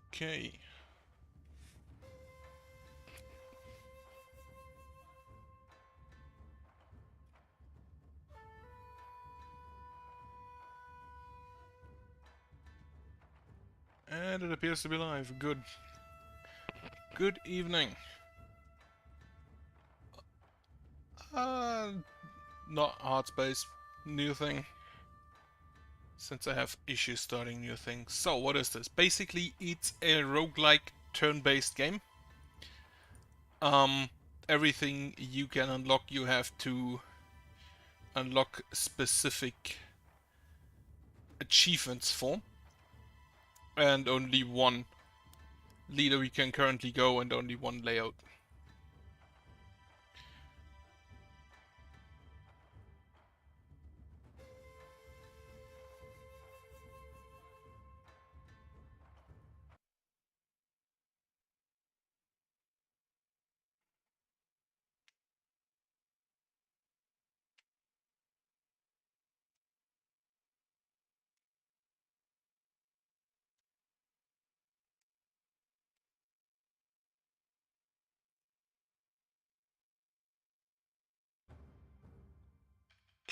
Okay. And it appears to be live. Good. Good evening. Uh, Not hard space. New thing. Since I have issues starting new things. So, what is this? Basically, it's a roguelike turn-based game. Um, Everything you can unlock, you have to unlock specific achievements for. And only one leader we can currently go, and only one layout.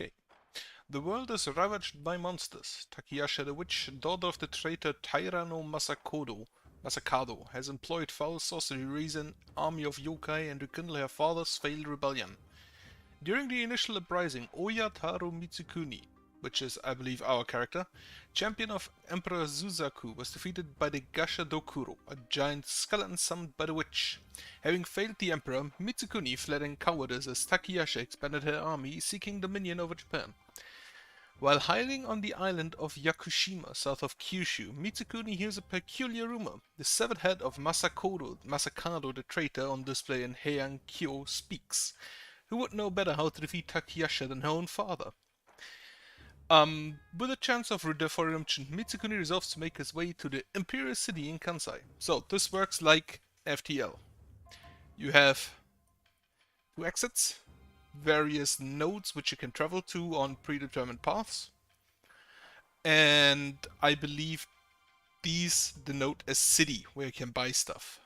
Okay. The world is ravaged by monsters. Takayasha the witch, daughter of the traitor Taira no Masakado, has employed foul sorcery to raise an army of yokai and rekindle her father's failed rebellion. During the initial uprising, Oya Taro Mitsukuni, which is, I believe, our character, champion of Emperor Suzaku, was defeated by the Gasha Dokuro, a giant skeleton summoned by the witch. Having failed the emperor, Mitsukuni fled in cowardice as Takayasha expanded her army, seeking dominion over Japan. While hiding on the island of Yakushima, south of Kyushu, Mitsukuni hears a peculiar rumor. The severed head of Masakado the traitor on display in Heian-kyo, speaks. Who would know better how to defeat Takayasha than her own father? With a chance of redemption, Mitsukuni resolves to make his way to the Imperial City in Kansai. So, this works like FTL. You have two exits, various nodes which you can travel to on predetermined paths, and I believe these denote a city where you can buy stuff.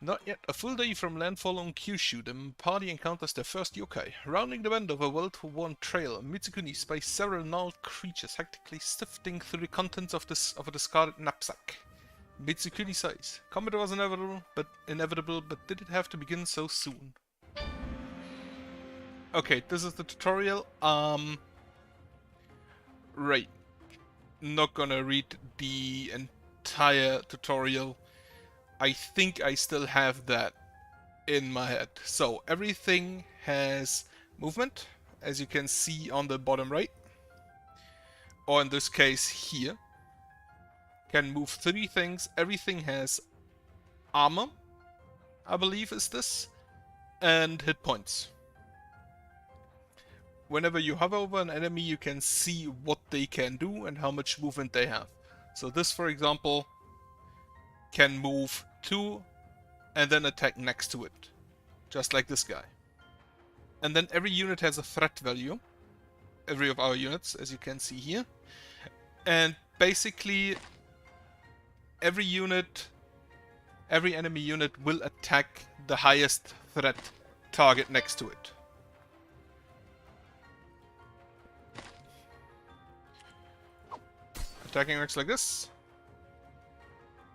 Not yet a full day from landfall on Kyushu, the party encounters their first yokai. Rounding the bend of a well-worn trail, Mitsukuni spies several gnarled creatures hectically sifting through the contents of a discarded knapsack. Mitsukuni sighs. Combat was inevitable, but did it have to begin so soon? Okay, this is the tutorial. Right. Not gonna read the entire tutorial. I think I still have that in my head. So everything has movement, as you can see on the bottom right, or in this case here. Can move 3 things. Everything has armor, I believe is this, and hit points. Whenever you hover over an enemy, you can see what they can do and how much movement they have. So this, for example, can move 2 and then attack next to it, just like this guy. And then every unit has a threat value, every of our units, as you can see here. And basically, every enemy unit will attack the highest threat target next to it. Attacking works like this.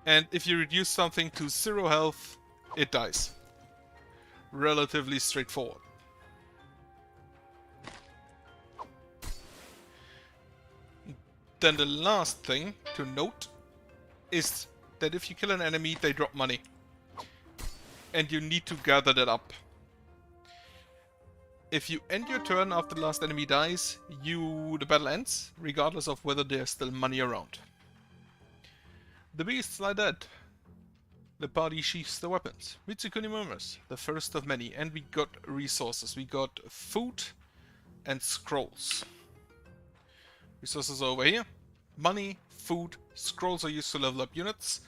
And if you reduce something to 0 health, it dies. Relatively straightforward. Then the last thing to note is that if you kill an enemy, they drop money. And you need to gather that up. If you end your turn after the last enemy dies, the battle ends, regardless of whether there's still money around. The beasts lie dead. The party sheaths the weapons. Mitsukuni murmurs, the first of many, and we got resources. We got food and scrolls. Resources are over here. Money, food, scrolls are used to level up units.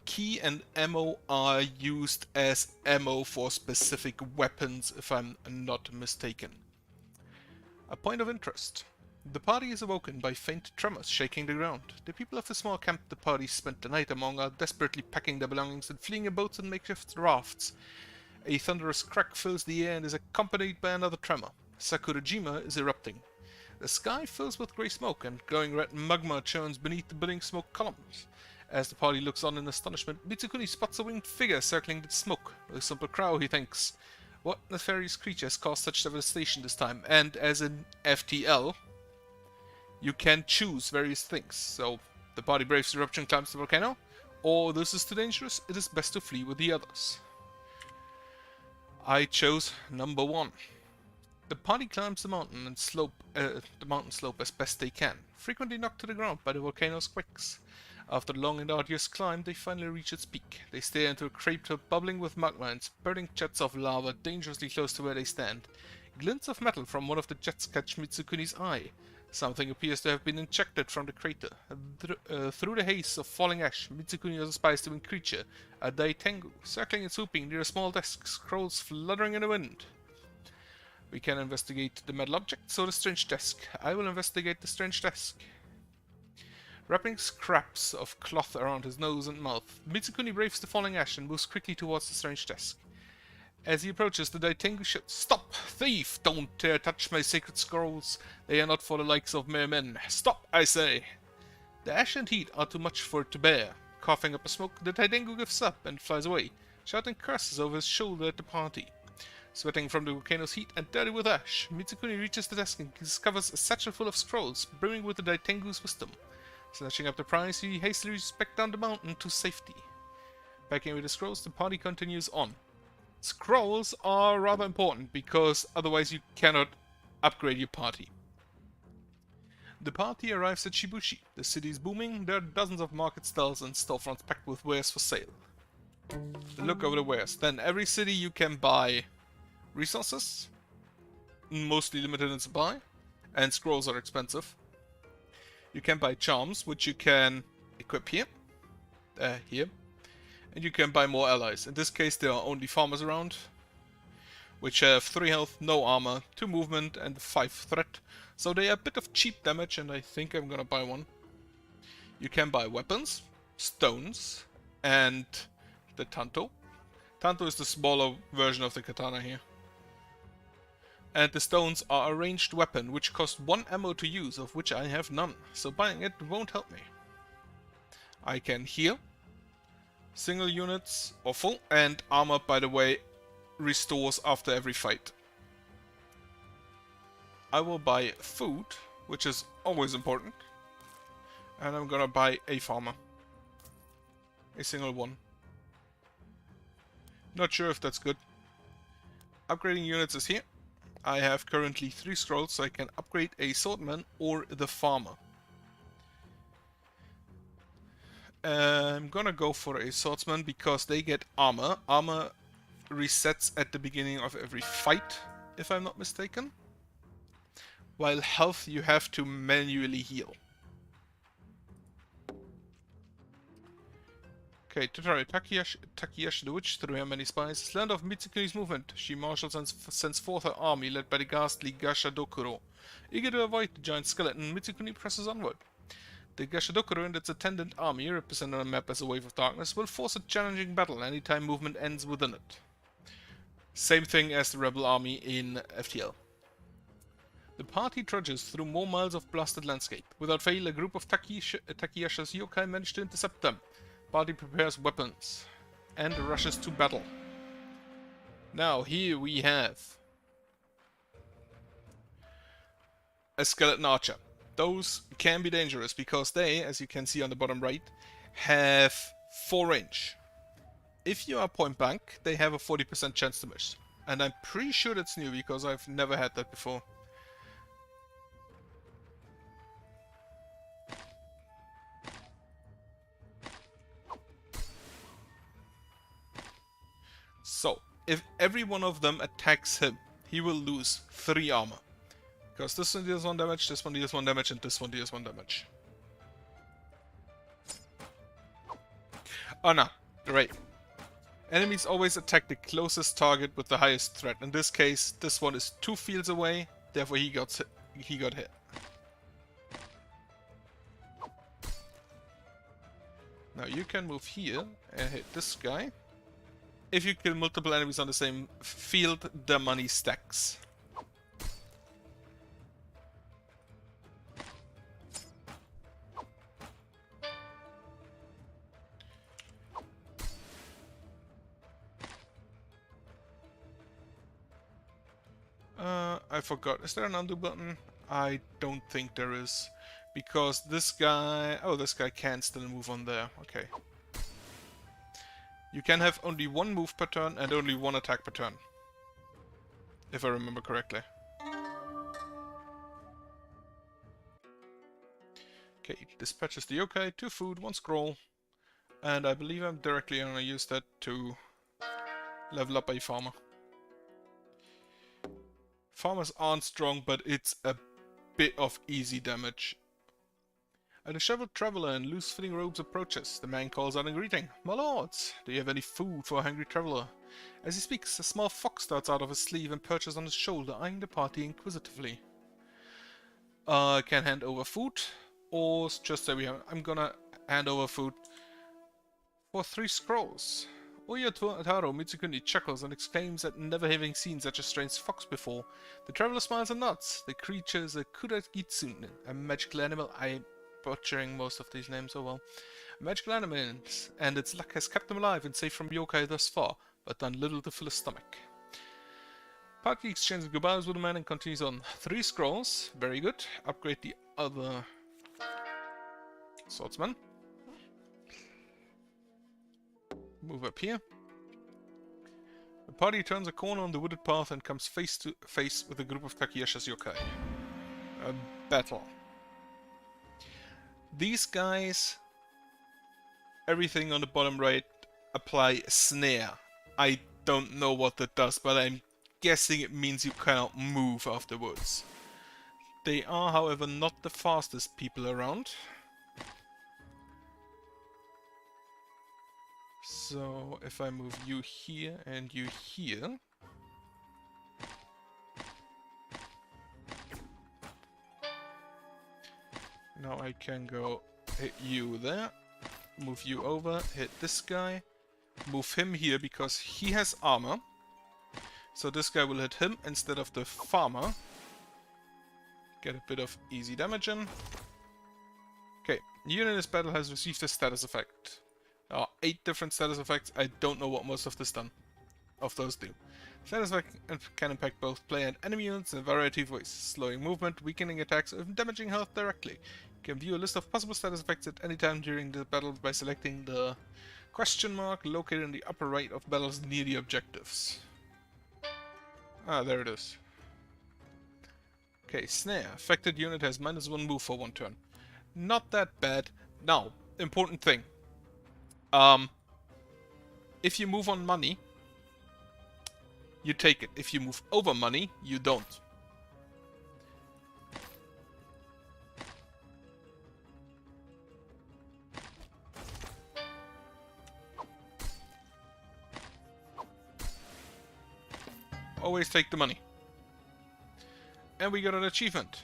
Key and ammo are used as ammo for specific weapons, if I'm not mistaken. A point of interest. The party is awoken by faint tremors shaking the ground. The people of the small camp the party spent the night among are desperately packing their belongings and fleeing in boats and makeshift rafts. A thunderous crack fills the air and is accompanied by another tremor. Sakurajima is erupting. The sky fills with grey smoke, and glowing red magma churns beneath the billowing smoke columns. As the party looks on in astonishment, Mitsukuni spots a winged figure circling the smoke. A simple crow, he thinks. What nefarious creature has caused such devastation this time? And as in FTL, you can choose various things. So, the party braves the eruption, climbs the volcano, or this is too dangerous, it is best to flee with the others. I chose number 1. The party climbs the mountain slope as best they can, frequently knocked to the ground by the volcano's quakes. After a long and arduous climb, they finally reach its peak. They stare into a crater bubbling with magma and spurting jets of lava dangerously close to where they stand. Glints of metal from one of the jets catch Mitsukuni's eye. Something appears to have been injected from the crater. Through the haze of falling ash, Mitsukuni spies the winged creature, a Daitengu, circling and swooping near a small desk, scrolls fluttering in the wind. We can investigate the metal objects or the strange desk. I will investigate the strange desk. Wrapping scraps of cloth around his nose and mouth, Mitsukuni braves the falling ash and moves quickly towards the strange desk. As he approaches, the Daitengu shouts, "Stop! Thief! Don't dare touch my sacred scrolls! They are not for the likes of mere men! Stop, I say!" The ash and heat are too much for it to bear. Coughing up a smoke, the Daitengu gives up and flies away, shouting curses over his shoulder at the party. Sweating from the volcano's heat and dirty with ash, Mitsukuni reaches the desk and discovers a satchel full of scrolls, brimming with the Daitengu's wisdom. Snatching up the prize, he hastily reaches back down the mountain to safety. Packing away the scrolls, the party continues on. Scrolls are rather important, because otherwise you cannot upgrade your party. The party arrives at Shibushi. The city is booming, there are dozens of market stalls and storefronts packed with wares for sale. Look over the wares. Then every city you can buy resources, mostly limited in supply, and scrolls are expensive. You can buy charms, which you can equip here, and you can buy more allies. In this case there are only farmers around, which have 3 health, no armor, 2 movement and 5 threat, so they are a bit of cheap damage, and I think I'm gonna buy one. You can buy weapons, stones, and the Tanto. Tanto is the smaller version of the katana here. And the stones are a ranged weapon, which cost 1 ammo to use, of which I have none, so buying it won't help me. I can heal, single units or full, and armor, by the way, restores after every fight. I will buy food, which is always important, and I'm gonna buy a farmer. A single one. Not sure if that's good. Upgrading units is here. I have currently 3 scrolls, so I can upgrade a swordman or the farmer. I'm gonna go for a swordsman because they get armor. Armor resets at the beginning of every fight, if I'm not mistaken. While health you have to manually heal. Okay, tutorial. Takeyashi the witch, through her many spies, has learned of Mitsukuni's movement. She marshals and sends forth her army, led by the ghastly Gashadokuro. Eager to avoid the giant skeleton, Mitsukuni presses onward. The Gashadokuro and its attendant army, represented on the map as a wave of darkness, will force a challenging battle anytime movement ends within it. Same thing as the rebel army in FTL. The party trudges through more miles of blasted landscape. Without fail, a group of Takeyashi's yokai manage to intercept them. Party prepares weapons and rushes to battle. Now here we have a skeleton archer. Those can be dangerous because they, as you can see on the bottom right, have 4 range. If you are point blank, they have a 40% chance to miss. And I'm pretty sure that's new because I've never had that before. So, if every one of them attacks him, he will lose 3 armor. Because this one deals 1 damage, this one deals 1 damage, and this one deals 1 damage. Oh no, right. Enemies always attack the closest target with the highest threat. In this case, this one is 2 fields away, therefore he got hit. Now you can move here and hit this guy. If you kill multiple enemies on the same field, the money stacks. I forgot. Is there an undo button? I don't think there is. Because this guy... Oh, this guy can still move on there. Okay. You can have only one move per turn and only one attack per turn. If I remember correctly. Okay, dispatches the yokai, 2 food, 1 scroll. And I believe I'm directly gonna use that to level up a farmer. Farmers aren't strong, but it's a bit of easy damage. A disheveled traveler in loose-fitting robes approaches. The man calls out in greeting. My lords, do you have any food for a hungry traveler? As he speaks, a small fox starts out of his sleeve and perches on his shoulder, eyeing the party inquisitively. Can hand over food, or just say I'm gonna hand over food for 3 scrolls. Oya Taro Mitsukuni chuckles and exclaims at never having seen such a strange fox before. The traveler smiles and nods. The creature is a Kuragitsune, a magical animal. I'm butchering most of these names, oh well. A magical animal, and its luck has kept him alive and safe from yokai thus far, but done little to fill his stomach. Party exchanges goodbyes with the man and continues on. 3 scrolls, very good. Upgrade the other swordsman. Move up here. The party turns a corner on the wooded path and comes face to face with a group of Takayashi's yokai. A battle. These guys, everything on the bottom right, apply snare. I don't know what that does, but I'm guessing it means you cannot move afterwards. They are, however, not the fastest people around. So, if I move you here and you here... Now I can go hit you there, move you over, hit this guy, move him here because he has armor. So this guy will hit him instead of the farmer. Get a bit of easy damage in. Okay, unit in this battle has received a status effect. There are 8 different status effects. I don't know what most of those do. Status effects can impact both player and enemy units in a variety of ways, slowing movement, weakening attacks, or even damaging health directly. You can view a list of possible status effects at any time during the battle by selecting the question mark located in the upper right of battles near the objectives. Ah, there it is. Okay, snare. Affected unit has -1 move for 1 turn. Not that bad. Now, important thing. If you move on money, you take it. If you move over money, you don't. Always take the money. And we got an achievement.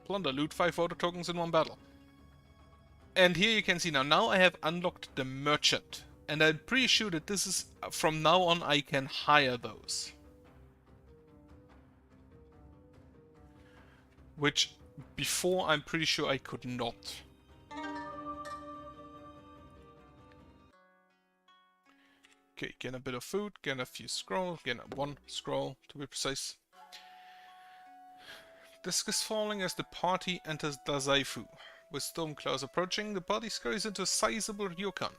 Plunder, loot 5 voter tokens in 1 battle. And here you can see now I have unlocked the merchant. And I'm pretty sure that this is, from now on, I can hire those. Which, before, I'm pretty sure I could not. Okay, get a bit of food, get a few scrolls, get 1 scroll to be precise. Dusk is falling as the party enters Dazaifu. With storm clouds approaching, the party scurries into a sizable ryokan.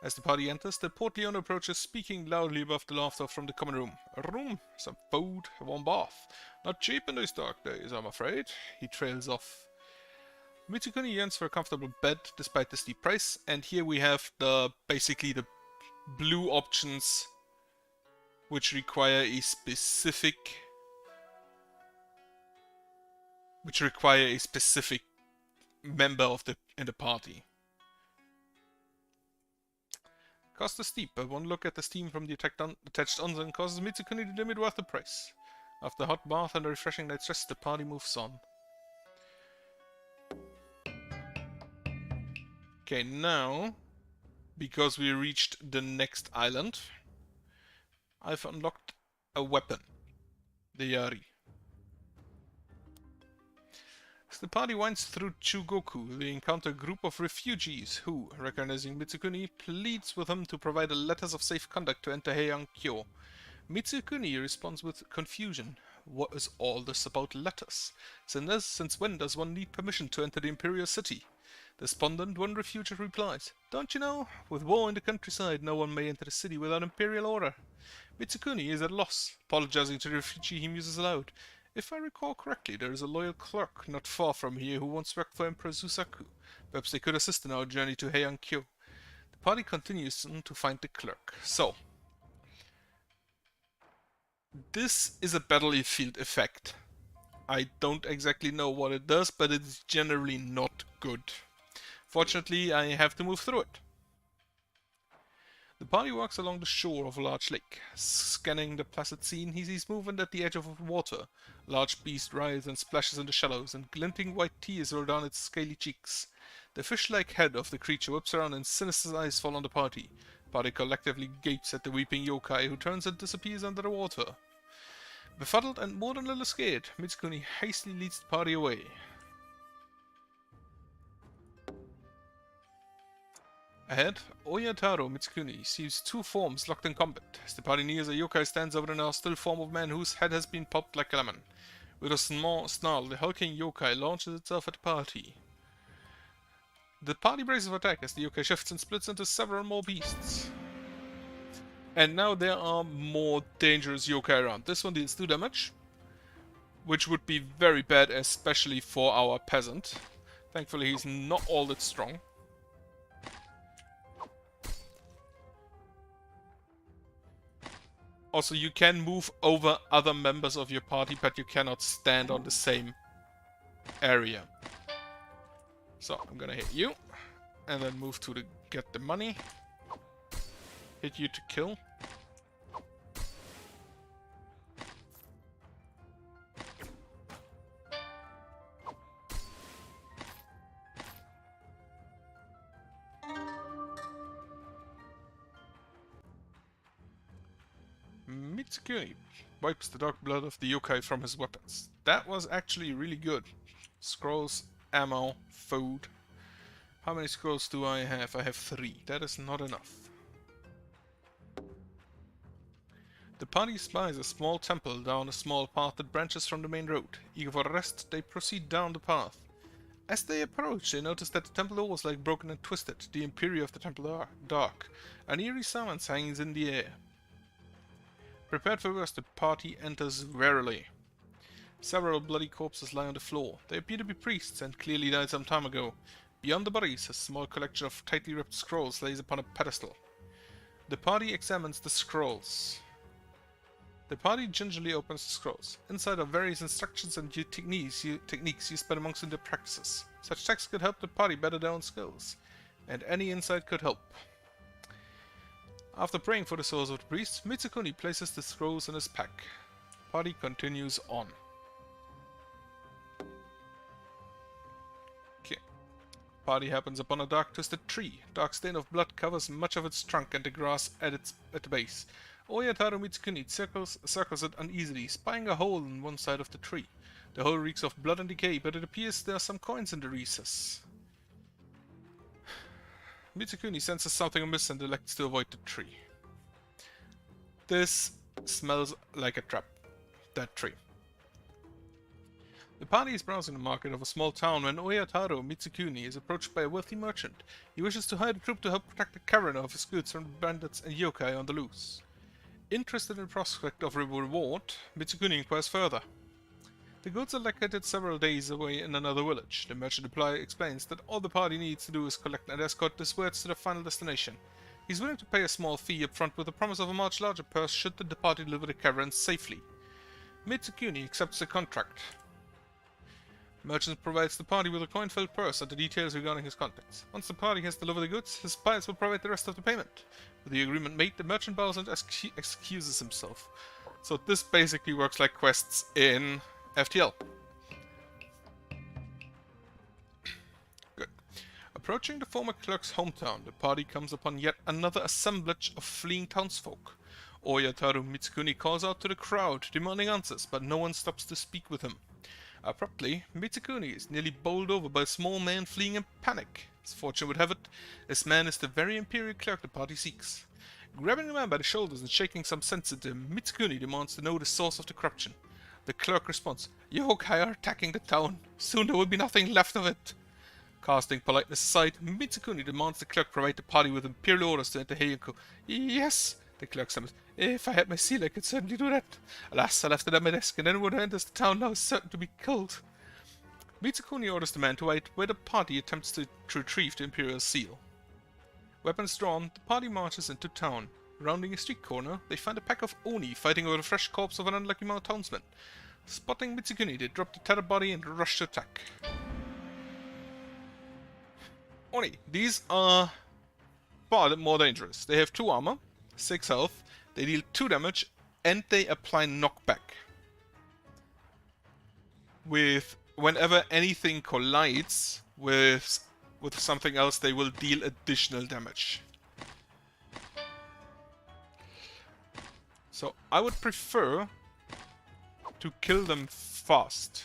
As the party enters, the portly owner approaches, speaking loudly above the laughter from the common room. A room, some food, a warm bath. Not cheap in these dark days, I'm afraid. He trails off. Mitsukuni yearns for a comfortable bed despite the steep price, and here we have basically the blue options which require a specific member of in the party. Cost is steep, but one look at the steam from the attached onsen causes Mitsukuni to deem it worth the price. After a hot bath and a refreshing night's rest, the party moves on. Okay, now because we reached the next island, I've unlocked a weapon, the Yari. As the party winds through Chugoku, they encounter a group of refugees who, recognizing Mitsukuni, pleads with him to provide a letters of safe conduct to enter Heian-kyo. Mitsukuni responds with confusion. What is all this about letters? Since when does one need permission to enter the imperial city? Despondent, one refugee replies, "Don't you know? With war in the countryside, no one may enter the city without imperial order." Mitsukuni is at a loss. Apologizing to the refugee, he muses aloud. "If I recall correctly, there is a loyal clerk not far from here who once worked for Emperor Susaku. Perhaps they could assist in our journey to Heian-kyo." The party continues to find the clerk. So, this is a battlefield effect. I don't exactly know what it does, but it's generally not good. Fortunately, I have to move through it. The party walks along the shore of a large lake. Scanning the placid scene, he sees movement at the edge of the water. A large beast writhes and splashes in the shallows, and glinting white tears roll down its scaly cheeks. The fish-like head of the creature whips around and sinister eyes fall on the party. The party collectively gapes at the weeping yokai, who turns and disappears under the water. Befuddled and more than a little scared, Mitsukuni hastily leads the party away. Ahead, Oyataro Mitsukuni sees two forms locked in combat. As the party nears, a yokai stands over the now still form of man whose head has been popped like a lemon. With a small snarl, the hulking yokai launches itself at the party. The party braces for attack as the yokai shifts and splits into several more beasts. And now there are more dangerous yokai around. This one deals 2 damage, which would be very bad, especially for our peasant. Thankfully, he's not all that strong. Also, you can move over other members of your party, but you cannot stand on the same area. So, I'm gonna hit you, and then move to get the money. Hit you to kill. Mitsukuni wipes the dark blood of the yokai from his weapons. That was actually really good. Scrolls, ammo, food. How many scrolls do I have? I have 3. That is not enough. The party spies a small temple down a small path that branches from the main road. Eager for rest, they proceed down the path. As they approach, they notice that the temple door was like broken and twisted. The interior of the temple are dark. An eerie silence hangs in the air. Prepared for worse, the party enters warily. Several bloody corpses lie on the floor. They appear to be priests and clearly died some time ago. Beyond the bodies, a small collection of tightly wrapped scrolls lays upon a pedestal. The party examines the scrolls. The party gingerly opens the scrolls. Inside are various instructions and techniques used by the monks in their practices. Such texts could help the party better their own skills, and any insight could help. After praying for the souls of the priests, Mitsukuni places the scrolls in his pack. Party continues on. Okay. Party happens upon a dark twisted tree. Dark stain of blood covers much of its trunk and the grass at the base. Oyataro Mitsukuni circles it uneasily, spying a hole in one side of the tree. The hole reeks of blood and decay, but it appears there are some coins in the recess. Mitsukuni senses something amiss and elects to avoid the tree. This smells like a trap. That tree. The party is browsing the market of a small town when Oyataro Mitsukuni is approached by a wealthy merchant. He wishes to hire a troop to help protect the caravan of his goods from bandits and yokai on the loose. Interested in the prospect of a reward, Mitsukuni inquires further. The goods are located several days away in another village. The merchant explains that all the party needs to do is collect and escort these goods to their final destination. He's willing to pay a small fee up front with the promise of a much larger purse should the party deliver the caravan safely. Mitsukuni accepts the contract. The merchant provides the party with a coin-filled purse and the details regarding his contacts. Once the party has delivered the goods, his spies will provide the rest of the payment. With the agreement made, the merchant bows and excuses himself. So this basically works like quests in FTL. Good. A Approaching the former clerk's hometown, the party comes upon yet another assemblage of fleeing townsfolk. Oyataru Mitsukuni calls out to the crowd, demanding answers, but no one stops to speak with him. Abruptly, Mitsukuni is nearly bowled over by a small man fleeing in panic. As fortune would have it, this man is the very imperial clerk the party seeks. Grabbing the man by the shoulders and shaking some sense into him, Mitsukuni demands to know the source of the corruption. The clerk responds, "Yokai are attacking the town. Soon there will be nothing left of it." Casting politeness aside, Mitsukuni demands the clerk provide the party with imperial orders to enter Heianko. "Yes," the clerk summons. "If I had my seal, I could certainly do that. Alas, I left it at my desk, and anyone who enters the town now is certain to be killed." Mitsukuni orders the man to wait where the party attempts to retrieve the imperial seal. Weapons drawn, the party marches into town. Rounding a street corner, they find a pack of Oni fighting over the fresh corpse of an unlucky Mount townsman. Spotting Mitsukuni, they drop the tethered body and rush to attack. Oni, these are far more dangerous. They have 2 armor, 6 health, they deal 2 damage, and they apply knockback. Whenever anything collides with something else, they will deal additional damage. So I would prefer to kill them fast.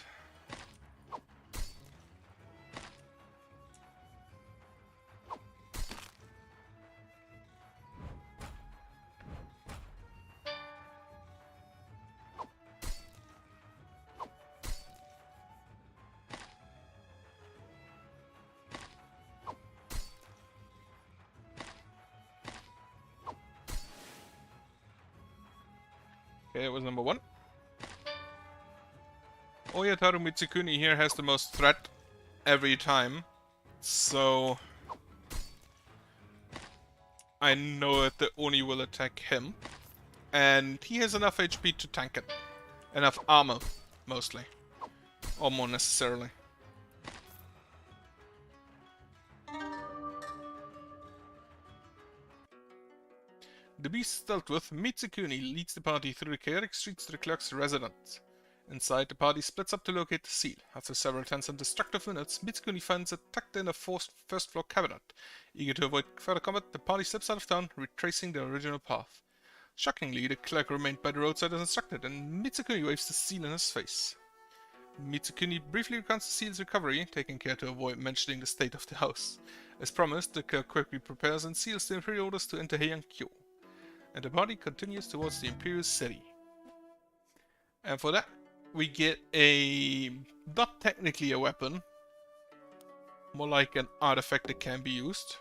Okay, that was number 1. Oyataru Mitsukuni here has the most threat every time, so I know that the Oni will attack him, and he has enough HP to tank it. Enough armor, mostly. Or more necessarily. The beast dealt with, Mitsukuni leads the party through the chaotic streets to the clerk's residence. Inside, the party splits up to locate the seal. After several tense and destructive minutes, Mitsukuni finds it tucked in a first-floor cabinet. Eager to avoid further combat, the party slips out of town, retracing their original path. Shockingly, the clerk remained by the roadside as instructed, and Mitsukuni waves the seal in his face. Mitsukuni briefly recounts the seal's recovery, taking care to avoid mentioning the state of the house. As promised, the clerk quickly prepares and seals the imperial orders to enter Heiankyo, and the party continues towards the imperial city. And for that, we get not technically a weapon, more like an artifact that can be used.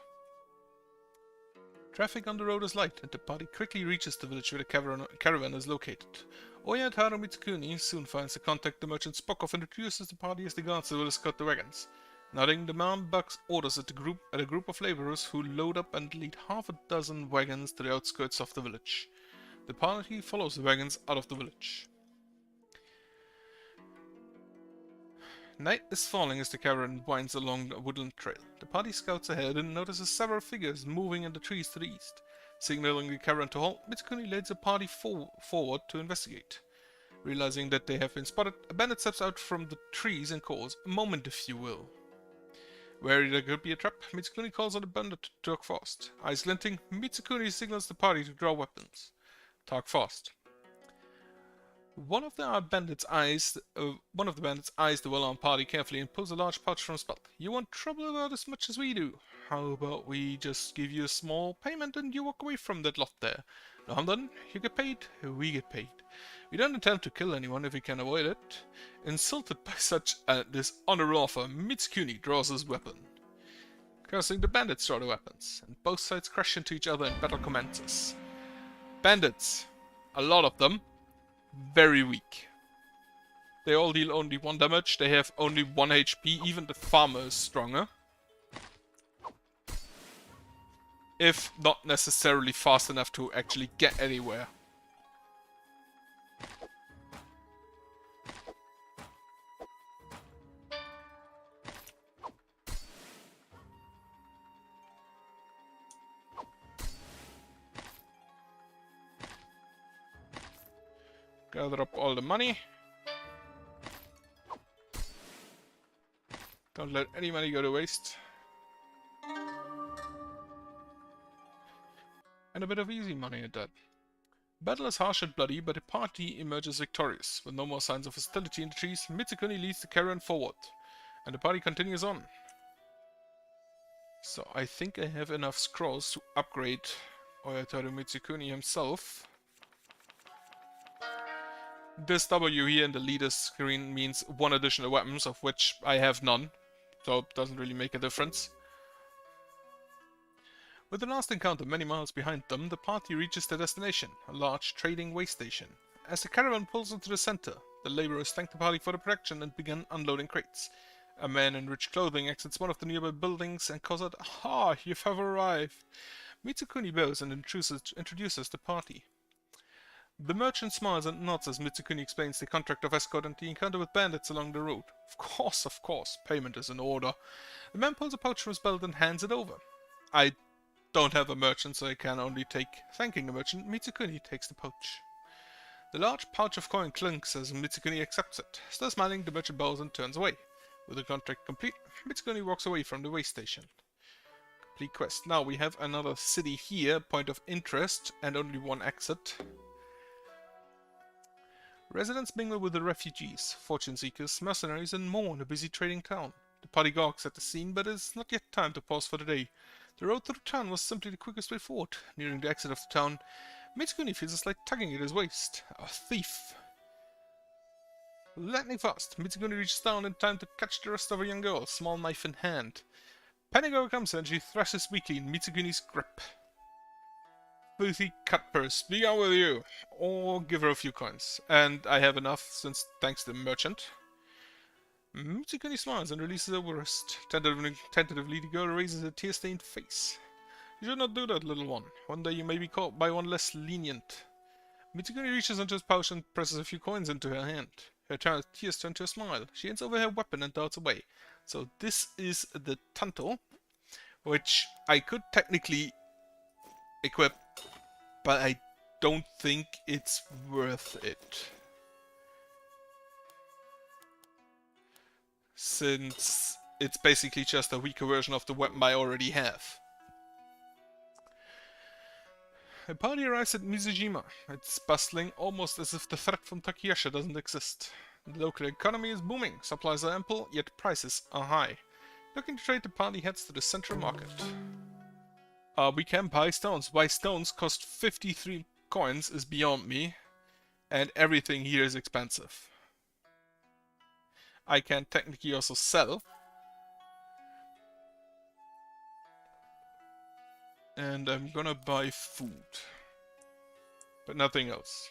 Traffic on the road is light, and the party quickly reaches the village where the caravan is located. Oyataru Mitsukuni soon finds the contact the merchant spoke of and introduces the party as the guards that will escort the wagons. Nodding, the man bucks orders at a group of laborers who load up and lead half a dozen wagons to the outskirts of the village. The party follows the wagons out of the village. Night is falling as the caravan winds along a woodland trail. The party scouts ahead and notices several figures moving in the trees to the east. Signaling the caravan to halt, Mitsukuni leads the party forward to investigate. Realizing that they have been spotted, a bandit steps out from the trees and calls, "A moment, if you will." Wary there could be a trap, Mitsukuni calls on the bandit to talk fast. Eyes glinting, Mitsukuni signals the party to draw weapons. Talk fast. One of the bandits eyes the well-armed party carefully and pulls a large pouch from his belt. "You want trouble about as much as we do. How about we just give you a small payment and you walk away from that lot there? No harm done. You get paid, we get paid. We don't intend to kill anyone if we can avoid it." Insulted by such this honorable offer, Mitsukuni draws his weapon. Cursing, the bandits draw their weapons, and both sides crash into each other and battle commences. Bandits, a lot of them, very weak. They all deal only 1 damage, they have only 1 HP, even the farmer is stronger. If not necessarily fast enough to actually get anywhere. Gather up all the money. Don't let any money go to waste. and a bit of easy money at that. Battle is harsh and bloody, but the party emerges victorious. With no more signs of hostility in the trees, Mitsukuni leads the caravan forward, and the party continues on. So I think I have enough scrolls to upgrade Oyataro Mitsukuni himself. This W here in the leader screen means one additional weapons, of which I have none, so it doesn't really make a difference. With the last encounter many miles behind them, the party reaches their destination, a large trading way station. As the caravan pulls into the center, the laborers thank the party for the protection and begin unloading crates. A man in rich clothing exits one of the nearby buildings and calls out, "Ah, you have arrived!" Mitsukuni bows and introduces the party. The merchant smiles and nods as Mitsukuni explains the contract of escort and the encounter with bandits along the road. Of course, payment is in order. The man pulls a pouch from his belt and hands it over. I don't have a merchant, so I can only take. Thanking the merchant, Mitsukuni takes the pouch. The large pouch of coin clinks as Mitsukuni accepts it. Still smiling, the merchant bows and turns away. With the contract complete, Mitsukuni walks away from the way station. Complete quest. Now we have another city here, point of interest, and only one exit. Residents mingle with the refugees, fortune seekers, mercenaries, and more in a busy trading town. The party gawks at the scene, but it is not yet time to pause for the day. The road through the town was simply the quickest way forward. Nearing the exit of the town, Mitsukuni feels a slight tugging at his waist. A thief! Lightning fast, Mitsukuni reaches down in time to catch the wrist of a young girl, small knife in hand. Panic overcomes her and she thrashes weakly in Mitsukuni's grip. Filthy cutpurse, be gone with you! Or give her a few coins. And I have enough, since thanks to the merchant. Mitsukuni smiles and releases her wrist. Tentatively, the girl raises a tear-stained face. You should not do that, little one. One day you may be caught by one less lenient. Mitsukuni reaches into his pouch and presses a few coins into her hand. Her tears turn to a smile. She hands over her weapon and darts away. So this is the Tanto, which I could technically equip, but I don't think it's worth it. Since it's basically just a weaker version of the weapon I already have. A party arrives at Mizujima. It's bustling, almost as if the threat from Takayasha doesn't exist. The local economy is booming, supplies are ample, yet prices are high. Looking to trade, the party heads to the central market. We can buy stones. Why stones cost 53 coins is beyond me, and everything here is expensive. I can technically also sell. And I'm gonna buy food. But nothing else.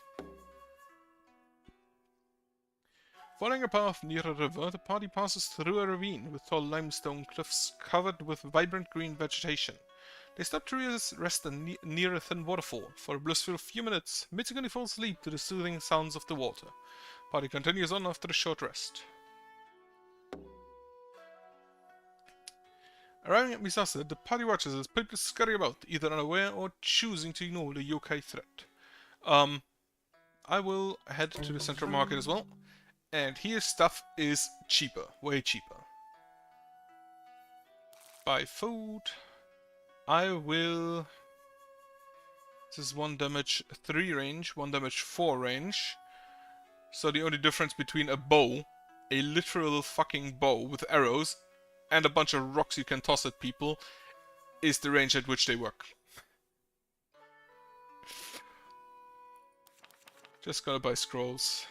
Following a path near a river, the party passes through a ravine with tall limestone cliffs covered with vibrant green vegetation. They stop to rest near a thin waterfall. For a blissful few minutes, Mitsukuni falls asleep to the soothing sounds of the water. Party continues on after a short rest. Arriving at Misase, the party watches as people scurry about, either unaware or choosing to ignore the yokai threat. I will head to the central market as well. And here stuff is cheaper, way cheaper. Buy food. I will... This is 1 damage 3 range, 1 damage 4 range. So the only difference between a bow, a literal fucking bow with arrows, and a bunch of rocks you can toss at people, is the range at which they work. Just gotta buy scrolls.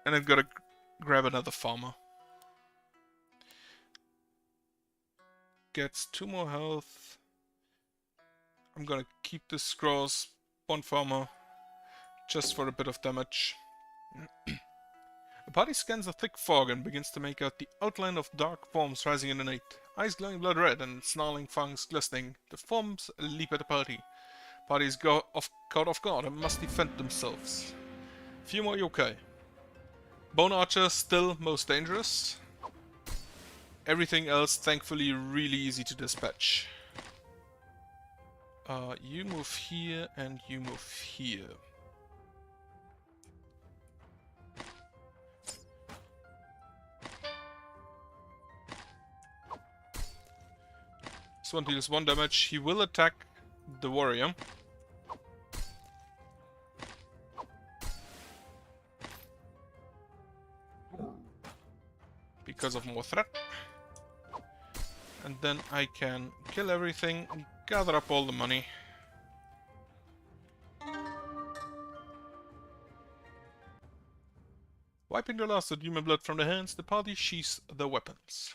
And I've gotta grab another farmer. Gets 2 more health. I'm gonna keep the scrolls, 1 farmer, just for a bit of damage. The party scans a thick fog and begins to make out the outline of dark forms rising in the night. Eyes glowing blood red and snarling fangs glistening, the forms leap at the party. Parties caught off guard and must defend themselves. Few more yokai. Bone Archer still most dangerous. Everything else thankfully really easy to dispatch. You move here and you move here. This one deals 1 damage. He will attack the warrior. Because of more threat. And then I can kill everything, gather up all the money. Wiping the last of human blood from their hands, the party sheaths their weapons.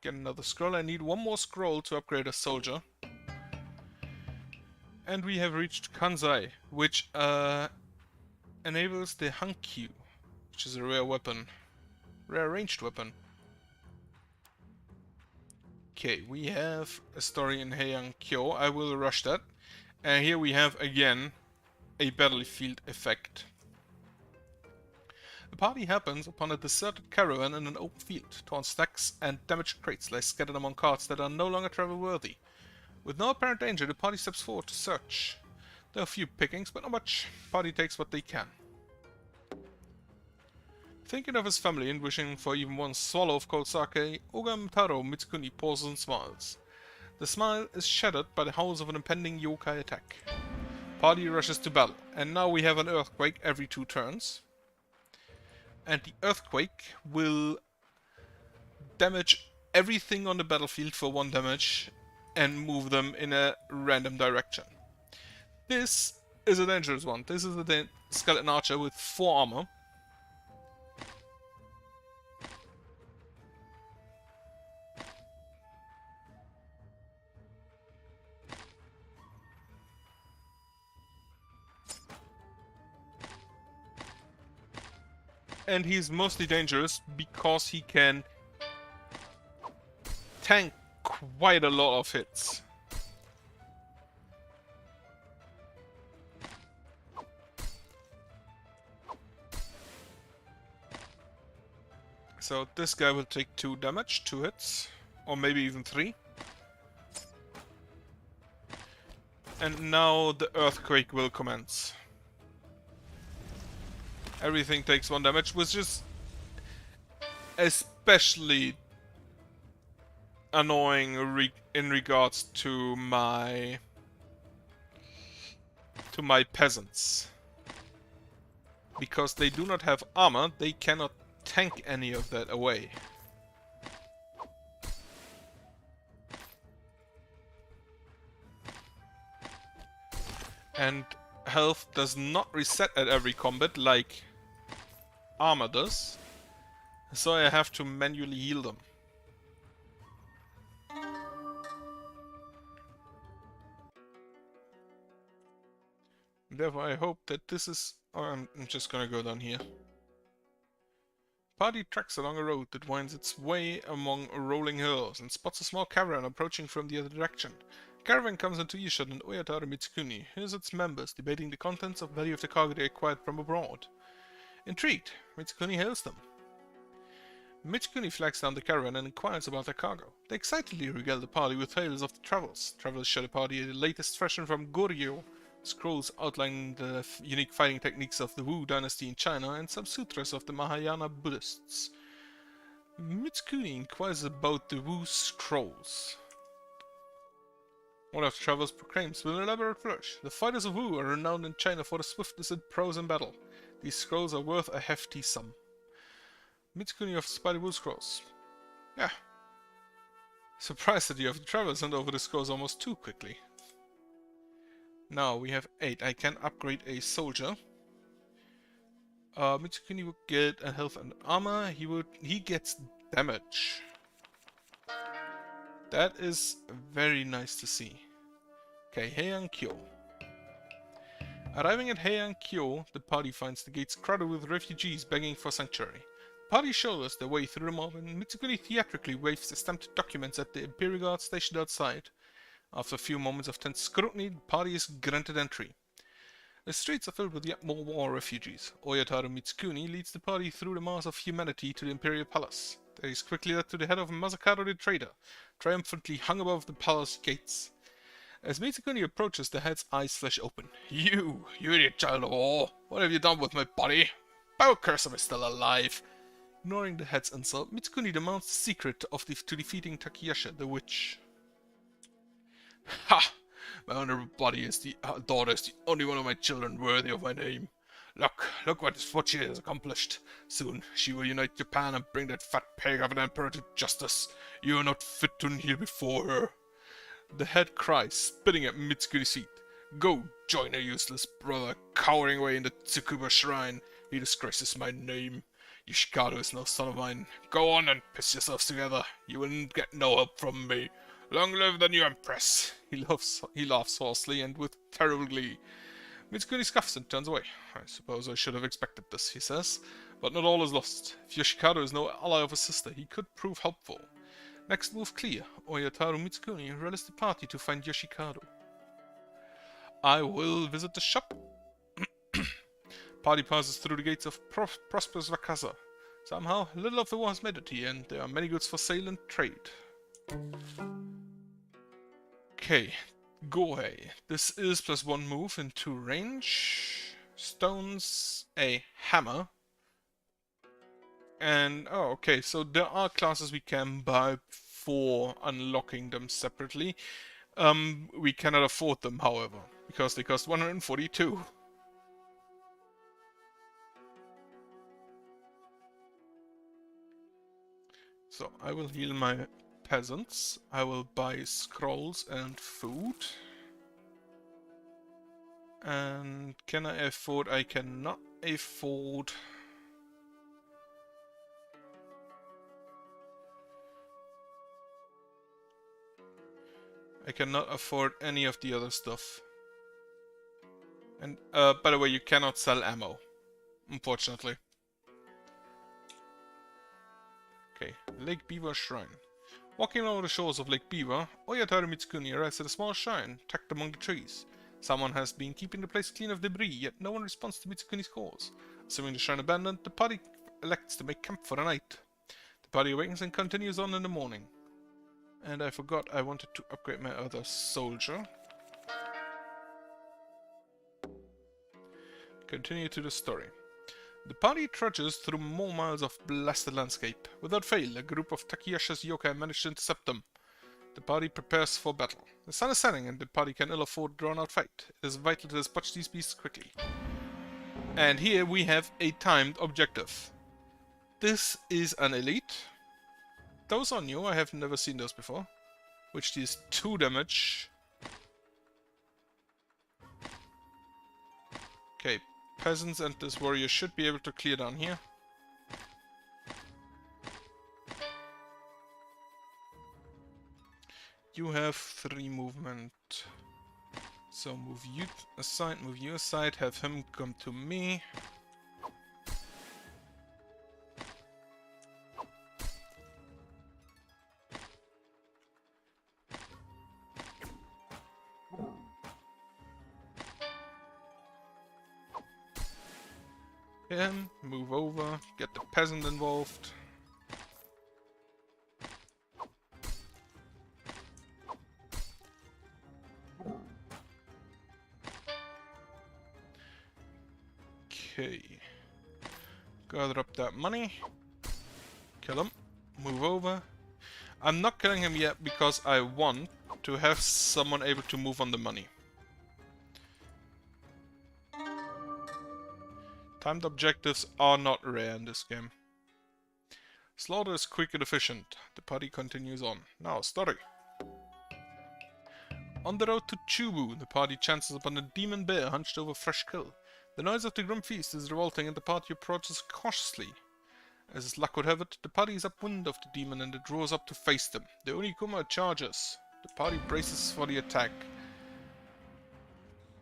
Get another scroll. I need one more scroll to upgrade a soldier. And we have reached Kanzai, which enables the Hankyu, which is a rare weapon. Rare ranged weapon. Okay, we have a story in Heian-kyo. I will rush that. And here we have again a battlefield effect. The party happens upon a deserted caravan in an open field. Torn stacks and damaged crates lie scattered among carts that are no longer travel worthy. With no apparent danger, the party steps forward to search. There are a few pickings, but not much. The party takes what they can. Thinking of his family and wishing for even one swallow of cold sake, Ogamtaro Mitsukuni pauses and smiles. The smile is shattered by the howls of an impending yokai attack. Party rushes to battle, and now we have an earthquake every 2 turns. And the earthquake will damage everything on the battlefield for 1 damage and move them in a random direction. This is a dangerous one. This is a skeleton archer with 4 armor. And he's mostly dangerous because he can tank quite a lot of hits. So this guy will take 2 damage, 2 hits, or maybe even 3. And now the earthquake will commence. Everything takes 1 damage, which is especially annoying in regards to my peasants. Because they do not have armor, they cannot tank any of that away. And health does not reset at every combat like armor does, so I have to manually heal them. Therefore I hope that this is... Oh, I'm just gonna go down here. Party tracks along a road that winds its way among rolling hills and spots a small caravan approaching from the other direction. The caravan comes into earshot and Oyataro Mitsukuni hears its members debating the contents of value of the cargo they acquired from abroad. Intrigued, Mitsukuni hails them. Mitsukuni flags down the caravan and inquires about their cargo. They excitedly regale the party with tales of the travels. Travelers show the party the latest fashion from Goryeo, scrolls outlining the unique fighting techniques of the Wu dynasty in China, and some sutras of the Mahayana Buddhists. Mitsukuni inquires about the Wu scrolls. One of the travelers proclaims with an elaborate flourish, the fighters of Wu are renowned in China for the swiftness and prowess in battle. These scrolls are worth a hefty sum. Mitsukuni offers by the Wu scrolls. Yeah. Surprised that you have the travelers sent over the scrolls almost too quickly. Now we have 8. I can upgrade a soldier. Mitsukuni will get a health and armor. He gets damage. That is very nice to see. Okay, Heian-kyo. Arriving at Heian-kyo, the party finds the gates crowded with refugees begging for sanctuary. The party shows us their way through the mob, and Mitsukuni theatrically waves the stamped documents at the Imperial Guard stationed outside. After a few moments of tense scrutiny, the party is granted entry. The streets are filled with yet more war refugees. Oyataro Mitsukuni leads the party through the mass of humanity to the Imperial Palace. There he is quickly led to the head of Masakado the Trader, triumphantly hung above the palace gates. As Mitsukuni approaches, the head's eyes flash open. You idiot child of war! What have you done with my body? How curse am I still alive? Ignoring the head's insult, Mitsukuni demands the secret to defeating Takayasha, the witch. Ha! My honorable body is the daughter is the only one of my children worthy of my name. Look what she has accomplished. Soon she will unite Japan and bring that fat pig of an emperor to justice. You are not fit to kneel before her. The head cries, spitting at Mitsukuri's feet. Go, join her useless brother, cowering away in the Tsukuba shrine. He disgraces my name. Yoshikado is no son of mine. Go on and piss yourselves together. You will get no help from me. Long live the new empress. He laughs hoarsely and with terrible glee. Mitsukuri scoffs and turns away. I suppose I should have expected this, he says. But not all is lost. If Yoshikado is no ally of his sister, he could prove helpful. Next move clear. Oyataru Mitsukuri rallies the party to find Yoshikado. I will visit the shop. Party passes through the gates of prosperous Wakasa. Somehow, little of the war has made it here, and there are many goods for sale and trade. Okay, Gohei. This is +1 move into range. Stones, a hammer. And, oh, okay, so there are classes we can buy for unlocking them separately. We cannot afford them, however, because they cost 142. So I will heal my peasants. I will buy scrolls and food. And can I afford? I cannot afford. I cannot afford any of the other stuff. And by the way, you cannot sell ammo, unfortunately. Okay, Lake Beaver Shrine. Walking along the shores of Lake Beaver, Oyataru Mitsukuni arrives at a small shrine tucked among the trees. Someone has been keeping the place clean of debris, yet no one responds to Mitsukuni's calls. Assuming the shrine abandoned, the party elects to make camp for the night. The party awakens and continues on in the morning. And I forgot I wanted to upgrade my other soldier. Continue to the story. The party trudges through more miles of blasted landscape. Without fail, a group of Takayashi's yokai manage to intercept them. The party prepares for battle. The sun is setting and the party can ill afford a drawn-out fight. It is vital to dispatch these beasts quickly. And here we have a timed objective. This is an elite. Those are new, I have never seen those before. Which deals 2 damage. Okay, peasants and this warrior should be able to clear down here. You have 3 movement. So move you aside, move you aside, have him come to me. Him, move over, get the peasant involved. Okay. Gather up that money. Kill him. Move over. I'm not killing him yet because I want to have someone able to move on the money. Timed objectives are not rare in this game. Slaughter is quick and efficient. The party continues on. Now, story. On the road to Chubu, the party chances upon a demon bear hunched over fresh kill. The noise of the grim feast is revolting and the party approaches cautiously. As his luck would have it, the party is upwind of the demon and it draws up to face them. The Onikuma charges. The party braces for the attack.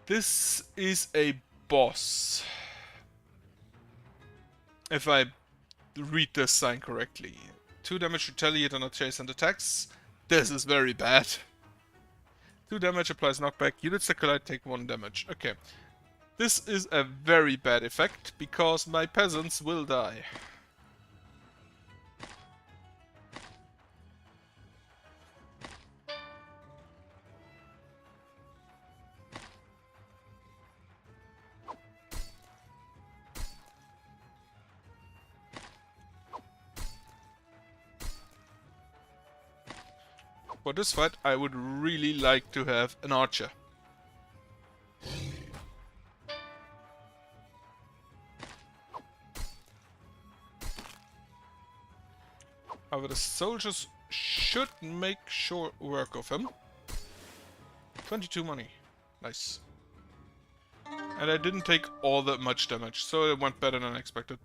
This is a boss. If I read this sign correctly. 2 damage retaliate on adjacent attacks. This is very bad. 2 damage applies knockback. Units that collide take 1 damage. Okay. This is a very bad effect because my peasants will die. For this fight, I would really like to have an archer. However, the soldiers should make short work of him. 22 money. Nice. And I didn't take all that much damage, so it went better than expected.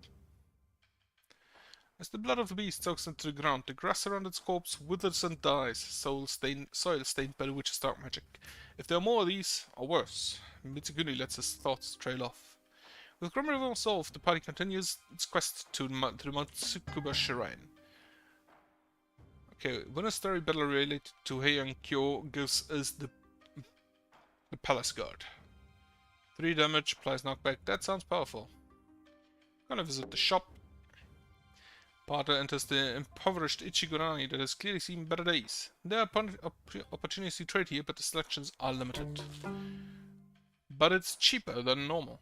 As the blood of the beast soaks into the ground, the grass around its corpse withers and dies, soil stained by the witch's dark magic. If there are more of these, or worse, Mitsuguni lets his thoughts trail off. With grim resolve solved, the party continues its quest to the Mount Tsukuba Shrine. Okay, when a story battle related to Heian Kyo gives us the Palace Guard. 3 damage, applies knockback, that sounds powerful. Gonna visit the shop. Parter enters the impoverished Ichigurani that has clearly seen better days. There are opportunities to trade here, but the selections are limited. But it's cheaper than normal.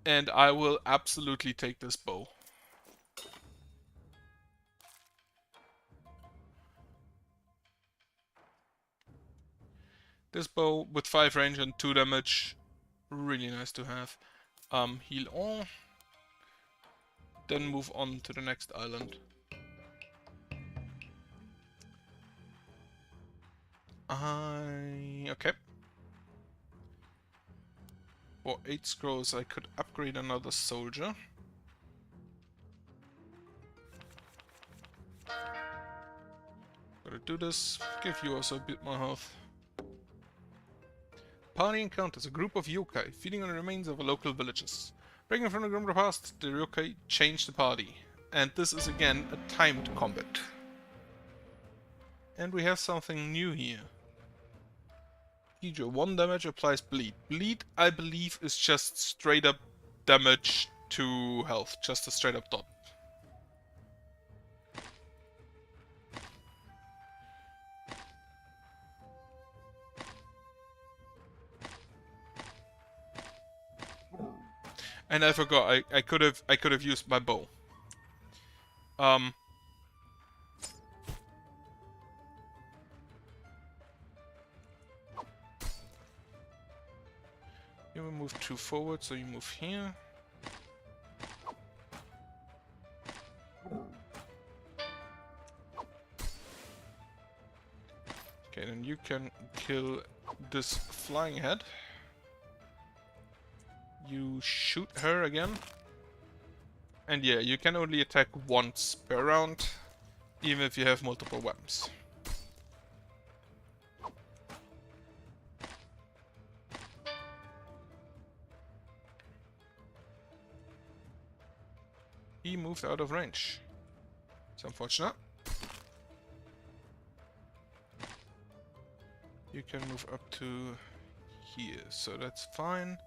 And I will absolutely take this bow. This bow with 5 range and 2 damage, really nice to have. Heal all. Then move on to the next island. Okay. For 8 scrolls I could upgrade another soldier. Gotta do this, give you also a bit more health. Party encounters a group of yokai feeding on the remains of local villages. Breaking from the grim past, the yokai change the party. And this is again a timed combat. And we have something new here. Hydra, 1 damage applies bleed. Bleed, I believe, is just straight up damage to health. Just a straight up dot. And I forgot, I could have used my bow. You will move 2 forward, so you move here. Okay, then you can kill this flying head. You shoot her again. And yeah, you can only attack once per round, even if you have multiple weapons. He moved out of range. It's unfortunate. You can move up to here, so that's fine.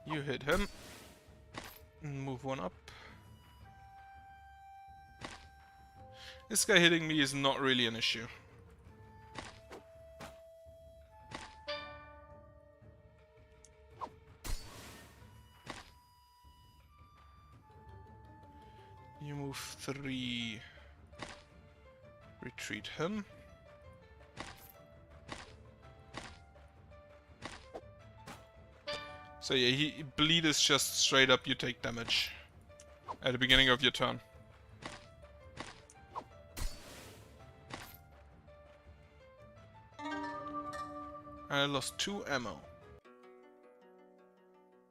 You hit him. Move 1 up. This guy hitting me is not really an issue. You move 3. Retreat him. So yeah, bleed is just straight up you take damage at the beginning of your turn. I lost 2 ammo.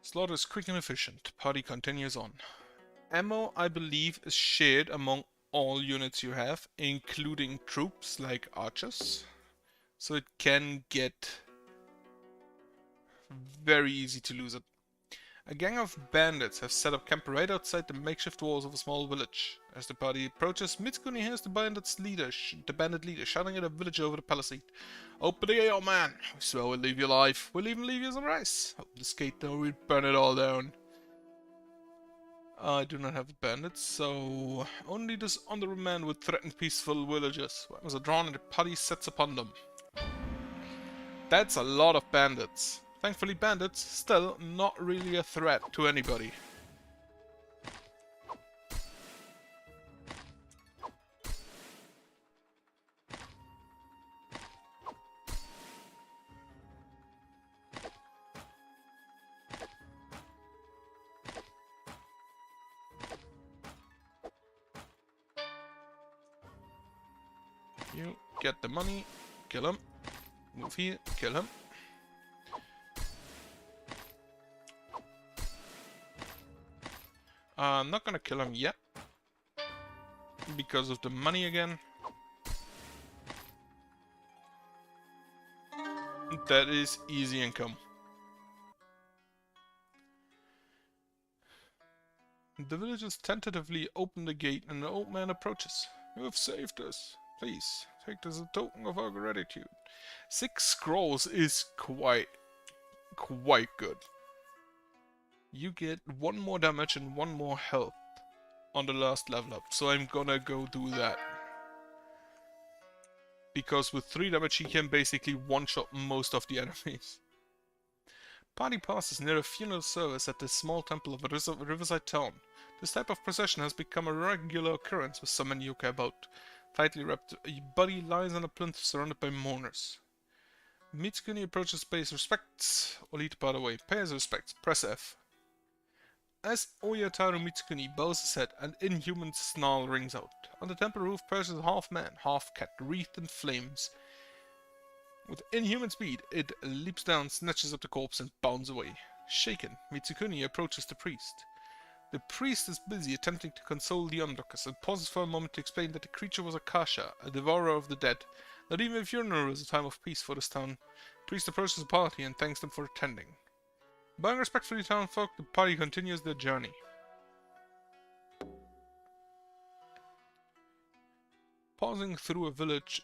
Slaughter is quick and efficient. Party continues on. Ammo, I believe, is shared among all units you have, including troops like archers. So it can get very easy to lose it. A gang of bandits have set up camp right outside the makeshift walls of a small village. As the party approaches, Mitsukuni hears the bandit leader shouting at a villager over the palisade. "Open the gate, old man! We swear we'll leave you alive. We'll even leave you some rice. Open this gate, though, we'll burn it all down." I do not have bandits, so only this honorable man would threaten peaceful villagers. Weapons are drawn and the party sets upon them. That's a lot of bandits. Thankfully, bandits still not really a threat to anybody. You get the money, kill him. Move here, kill him. I'm not gonna kill him yet. Because of the money again. That is easy income. The villagers tentatively open the gate and an old man approaches. You have saved us. Please, take this as a token of our gratitude. 6 scrolls is quite good. You get 1 more damage and 1 more health on the last level up, so I'm gonna go do that. Because with 3 damage he can basically one-shot most of the enemies. Party passes near a funeral service at the small temple of a riverside town. This type of procession has become a regular occurrence with so many yokai about. Tightly wrapped, a body lies on a plinth surrounded by mourners. Mitsukuni approaches, pays respects, or lead the party away. Pay his respects, press F. As Oyataru Mitsukuni bows his head, an inhuman snarl rings out. On the temple roof perches a half-man, half-cat, wreathed in flames. With inhuman speed, it leaps down, snatches up the corpse, and bounds away. Shaken, Mitsukuni approaches the priest. The priest is busy attempting to console the onlookers and pauses for a moment to explain that the creature was a kasha, a devourer of the dead. Not even a funeral is a time of peace for this town. The priest approaches the party and thanks them for attending. Bowing respectfully to townfolk, the party continues their journey. Passing through a village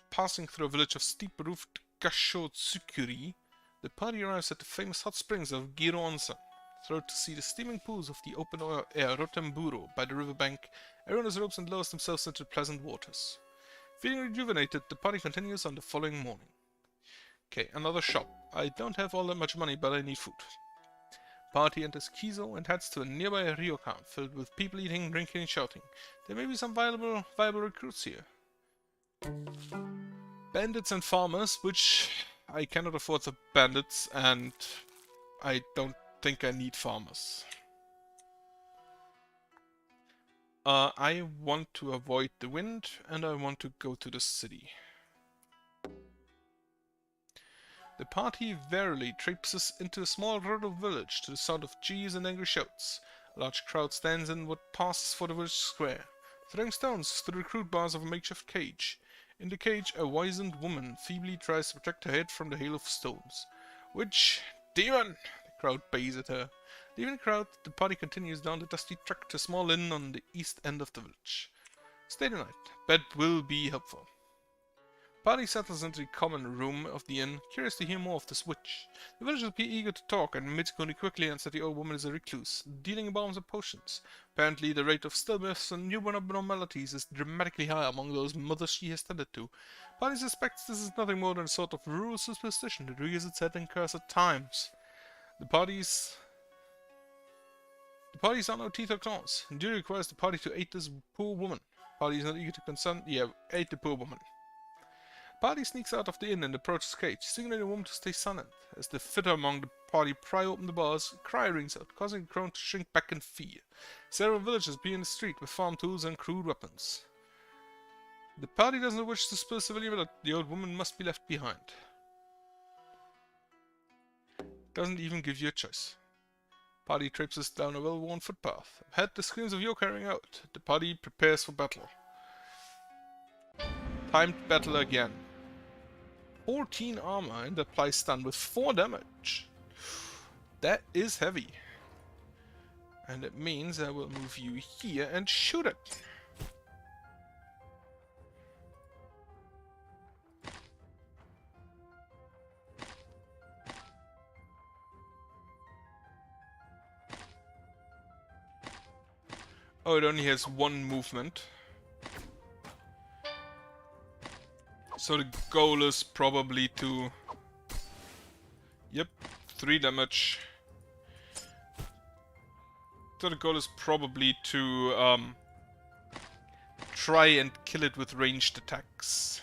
of steep-roofed Gashotsukuri, the party arrives at the famous hot springs of Giro Onsen. Thrilled to see the steaming pools of the open-air Rotemburo by the riverbank, everyone ropes and lowers themselves into the pleasant waters. Feeling rejuvenated, the party continues on the following morning. Okay, another shop. I don't have all that much money, but I need food. Party enters Kizo and heads to a nearby ryokan filled with people eating, drinking, and shouting. There may be some viable recruits here. Bandits and farmers, which I cannot afford the bandits, and I don't think I need farmers. I want to avoid the wind, and I want to go to the city. The party warily traipses into a small rural village to the sound of jeers and angry shouts. A large crowd stands in what passes for the village square, throwing stones to the recruit bars of a makeshift cage. In the cage, a wizened woman feebly tries to protect her head from the hail of stones. Witch! Demon! The crowd bays at her. Leaving the crowd, the party continues down the dusty track to a small inn on the east end of the village. Stay the night. Bed will be helpful. Party settles into the common room of the inn, curious to hear more of this witch. The villagers appear eager to talk, and Mitsukuni quickly answers that the old woman is a recluse, dealing balms and potions. Apparently, the rate of stillbirths and newborn abnormalities is dramatically high among those mothers she has tended to. Party suspects this is nothing more than a sort of rural superstition that rears its head in cursed times. The parties are no teeth or claws. Duty requires the party to aid this poor woman. Party is not eager to consent. Aid the poor woman. Party sneaks out of the inn and approaches the cage, signaling the woman to stay silent. As the fitter among the party pry open the bars, a cry rings out, causing the crowd to shrink back in fear. Several villagers appear in the street with farm tools and crude weapons. The party doesn't wish to spill civilian blood. The old woman must be left behind. Doesn't even give you a choice. Party traipses down a well-worn footpath. Ahead, the screams of yokai ring out. The party prepares for battle. Timed battle again. 14 armor and applies stun with 4 damage. That is heavy. And it means I will move you here and shoot it. Oh, it only has 1 movement. So the goal is probably to... Yep, 3 damage. So the goal is probably to try and kill it with ranged attacks.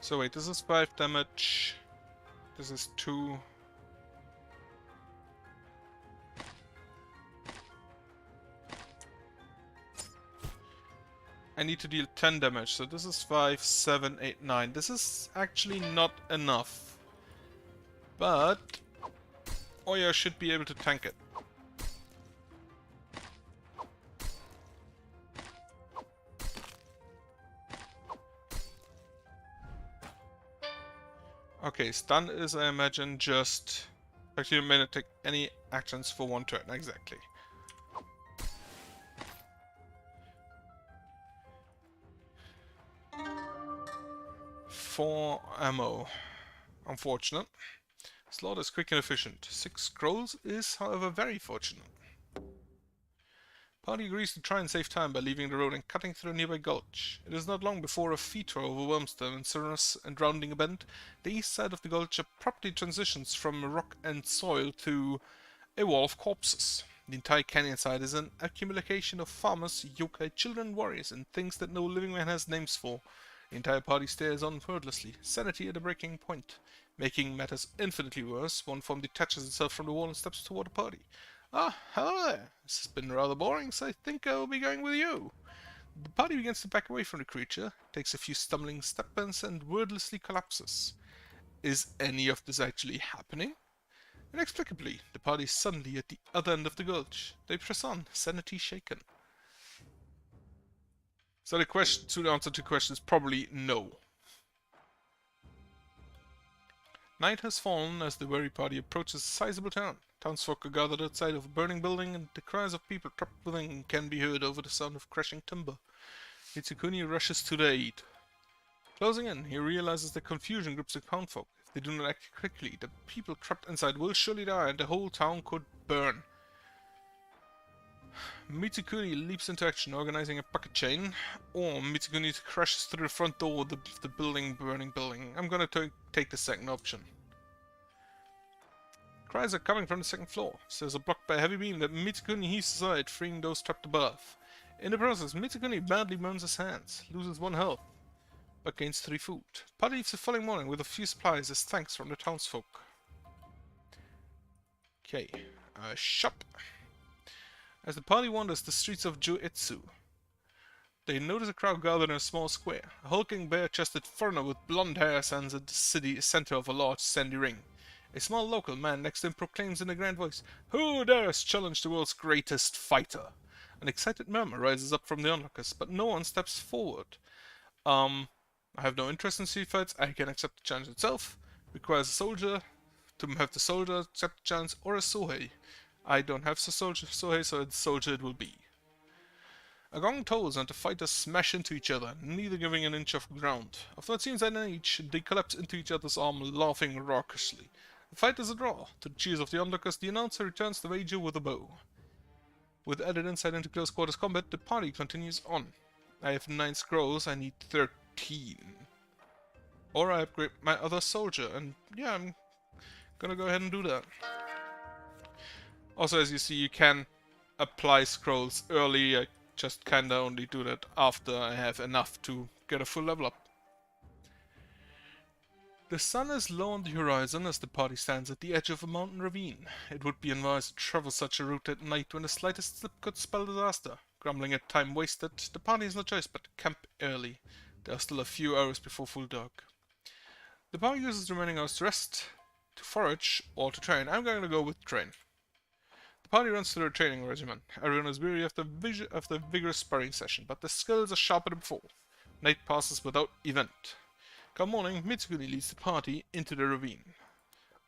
So wait, this is 5 damage. This is 2. I need to deal 10 damage, so this is 5, 7, 8, 9. This is actually not enough. But Oya should be able to tank it. Okay, stun is, I imagine, just... Actually, you may not take any actions for 1 turn, exactly. Four ammo. Unfortunate. Slaughter is quick and efficient. 6 scrolls is, however, very fortunate. Party agrees to try and save time by leaving the road and cutting through a nearby gulch. It is not long before a feature overwhelms them and Cyrus and rounding a bend, the east side of the gulch abruptly transitions from rock and soil to a wall of corpses. The entire canyon side is an accumulation of farmers, yokai, children, warriors, and things that no living man has names for. The entire party stares on wordlessly, sanity at a breaking point. Making matters infinitely worse, one form detaches itself from the wall and steps toward the party. Ah, hello there. This has been rather boring, so I think I will be going with you. The party begins to back away from the creature, takes a few stumbling steps, and wordlessly collapses. Is any of this actually happening? Inexplicably, the party is suddenly at the other end of the gulch. They press on, sanity shaken. So the answer to the question is probably no. Night has fallen as the weary party approaches a sizable town. Townsfolk are gathered outside of a burning building, and the cries of people trapped within can be heard over the sound of crashing timber. Mitsukuni rushes to their aid. Closing in, he realizes that confusion grips the townfolk. If they do not act quickly, the people trapped inside will surely die, and the whole town could burn. Mitsukuni leaps into action, organizing a bucket chain, or Mitsukuni crashes through the front door of the burning building. I'm gonna take the second option. Cries are coming from the second floor. Stairs are blocked by a heavy beam that Mitsukuni heaves aside, freeing those trapped above. In the process, Mitsukuni badly burns his hands, loses 1 health, but gains 3 food. Party leaves the following morning with a few supplies as thanks from the townsfolk. Okay, shop. As the party wanders the streets of Juitsu, they notice a crowd gathered in a small square. A hulking, bare-chested foreigner with blonde hair stands at the city center of a large sandy ring. A small local man next to him proclaims in a grand voice, "Who dares challenge the world's greatest fighter?" An excited murmur rises up from the onlookers, but no one steps forward. I have no interest in street fights. I can accept the challenge itself. Requires a soldier to have the soldier accept the challenge, or a Sohei. I don't have the Sohei, so a soldier it will be. A gong tolls and the fighters smash into each other, neither giving an inch of ground. After it seems an age, they collapse into each other's arms, laughing raucously. The fight is a draw. To the cheers of the onlookers, the announcer returns the wager with a bow. With added insight into close quarters combat, the party continues on. I have 9 scrolls, I need 13. Or I upgrade my other soldier, and yeah, I'm gonna go ahead and do that. Also, as you see, you can apply scrolls early. I just kinda only do that after I have enough to get a full level up. The sun is low on the horizon as the party stands at the edge of a mountain ravine. It would be unwise to travel such a route at night when the slightest slip could spell disaster. Grumbling at time wasted, the party has no choice but to camp early. There are still a few hours before full dark. The party uses the remaining hours to rest, to forage, or to train. I'm going to go with train. The party runs to their training regimen. Everyone is weary after a vigorous sparring session, but the skills are sharper than before. Night passes without event. Come morning, Mitsukuni leads the party into the ravine.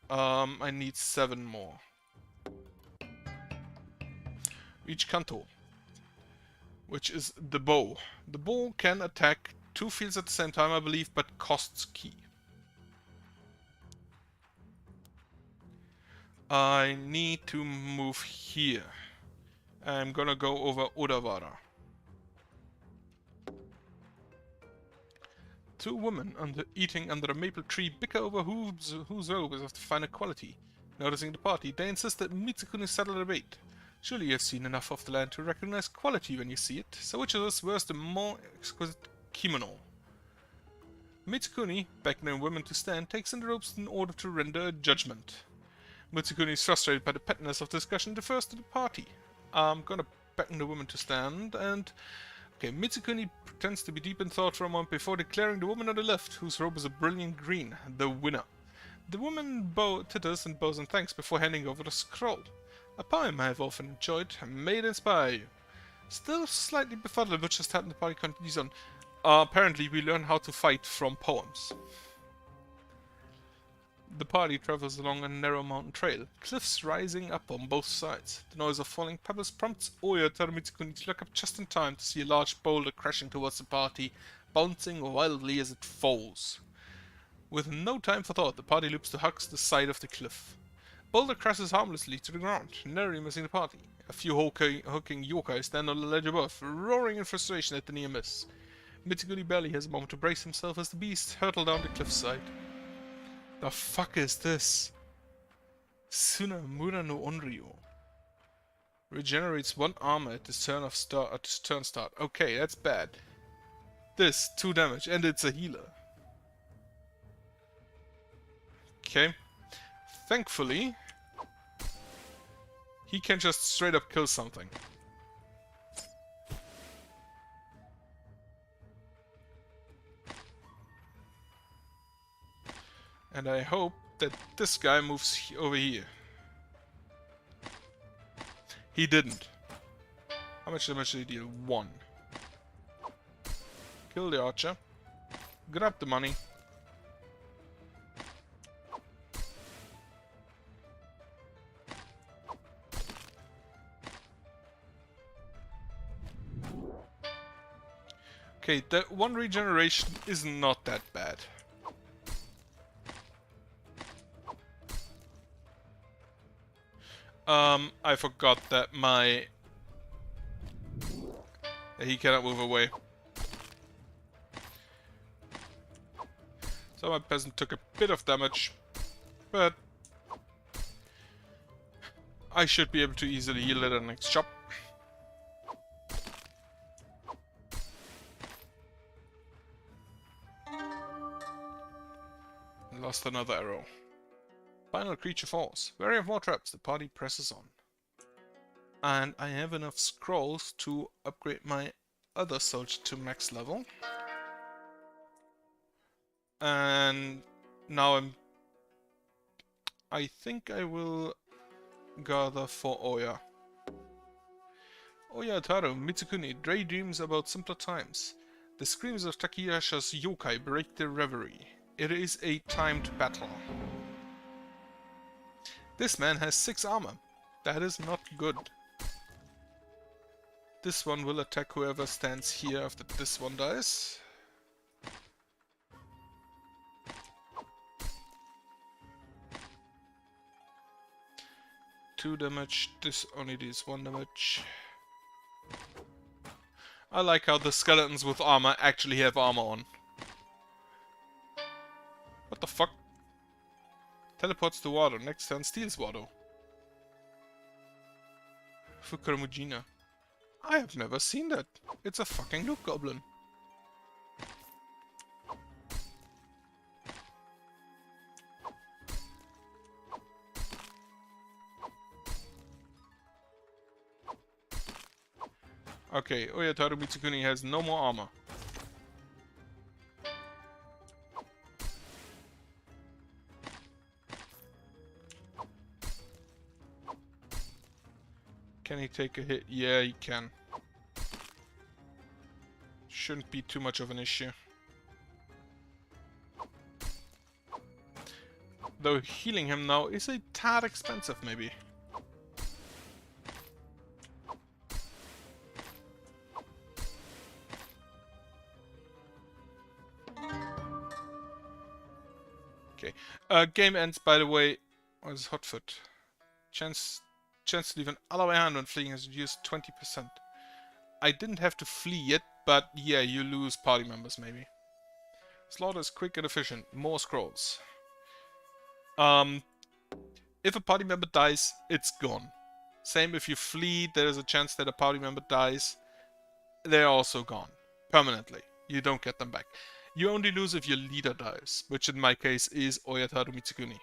I need 7 more. Reach Kanto, which is the bow. The bow can attack 2 fields at the same time, I believe, but costs ki. I need to move here. I'm gonna go over Odawara. 2 women eating under a maple tree bicker over whose robe is of the finer quality. Noticing the party, they insist that Mitsukuni settle the debate. Surely you have seen enough of the land to recognize quality when you see it, so which of us wears the more exquisite kimono? Mitsukuni, beckoning women to stand, takes in the ropes in order to render a judgment. Mitsukuni is frustrated by the pettiness of the discussion and defers to the party. I'm gonna beckon the woman to stand, and... Okay, Mitsukuni pretends to be deep in thought for a moment before declaring the woman on the left, whose robe is a brilliant green, the winner. The woman titters and bows in thanks before handing over the scroll. A poem I have often enjoyed, may it inspire you. Still slightly befuddled what just happened, the party continues on. Apparently we learn how to fight from poems. The party travels along a narrow mountain trail, cliffs rising up on both sides. The noise of falling pebbles prompts Oya Mitsukuni to look up just in time to see a large boulder crashing towards the party, bouncing wildly as it falls. With no time for thought, the party loops to hugs the side of the cliff. Boulder crashes harmlessly to the ground, narrowly missing the party. A few hulking yokai stand on the ledge above, roaring in frustration at the near miss. Mitsukuni barely has a moment to brace himself as the beasts hurtle down the cliffside. The fuck is this? Sunamura no Onryo. Regenerates 1 armor at the turn start. Okay, that's bad. This, 2 damage, and it's a healer. Okay. Thankfully, he can just straight up kill something. And I hope that this guy moves over here. He didn't. How much damage did he deal? 1. Kill the archer. Grab the money. Okay, that 1 regeneration is not that bad. I forgot that he cannot move away. So my peasant took a bit of damage, but I should be able to easily heal it at the next chop. Lost another arrow. Final creature falls. Wary of more traps, the party presses on. And I have enough scrolls to upgrade my other soldier to max level. And now I think I will gather for Oya. Oya Taro, Mitsukuni, daydreams about simpler times. The screams of Takayashi's yokai break their reverie. It is a timed battle. This man has 6 armor. That is not good. This one will attack whoever stands here after this one dies. Two damage, this only does 1 damage. I like how the skeletons with armor actually have armor on. What the fuck? Teleports to water, next turn steals water. Fukuramujina. I have never seen that. It's a fucking loot goblin. Okay, Oyataru Mitsukuni has no more armor. Can he take a hit? Yeah, he can. Shouldn't be too much of an issue. Though healing him now is a tad expensive, maybe. Okay. Game ends, by the way. What is Hotfoot? Chance to leave an ally behind when fleeing is reduced 20%. I didn't have to flee yet, but yeah, you lose party members maybe. Slaughter is quick and efficient. More scrolls. If a party member dies, it's gone. Same if you flee, there is a chance that a party member dies. They're also gone. Permanently. You don't get them back. You only lose if your leader dies, which in my case is Oyataru Mitsukuni.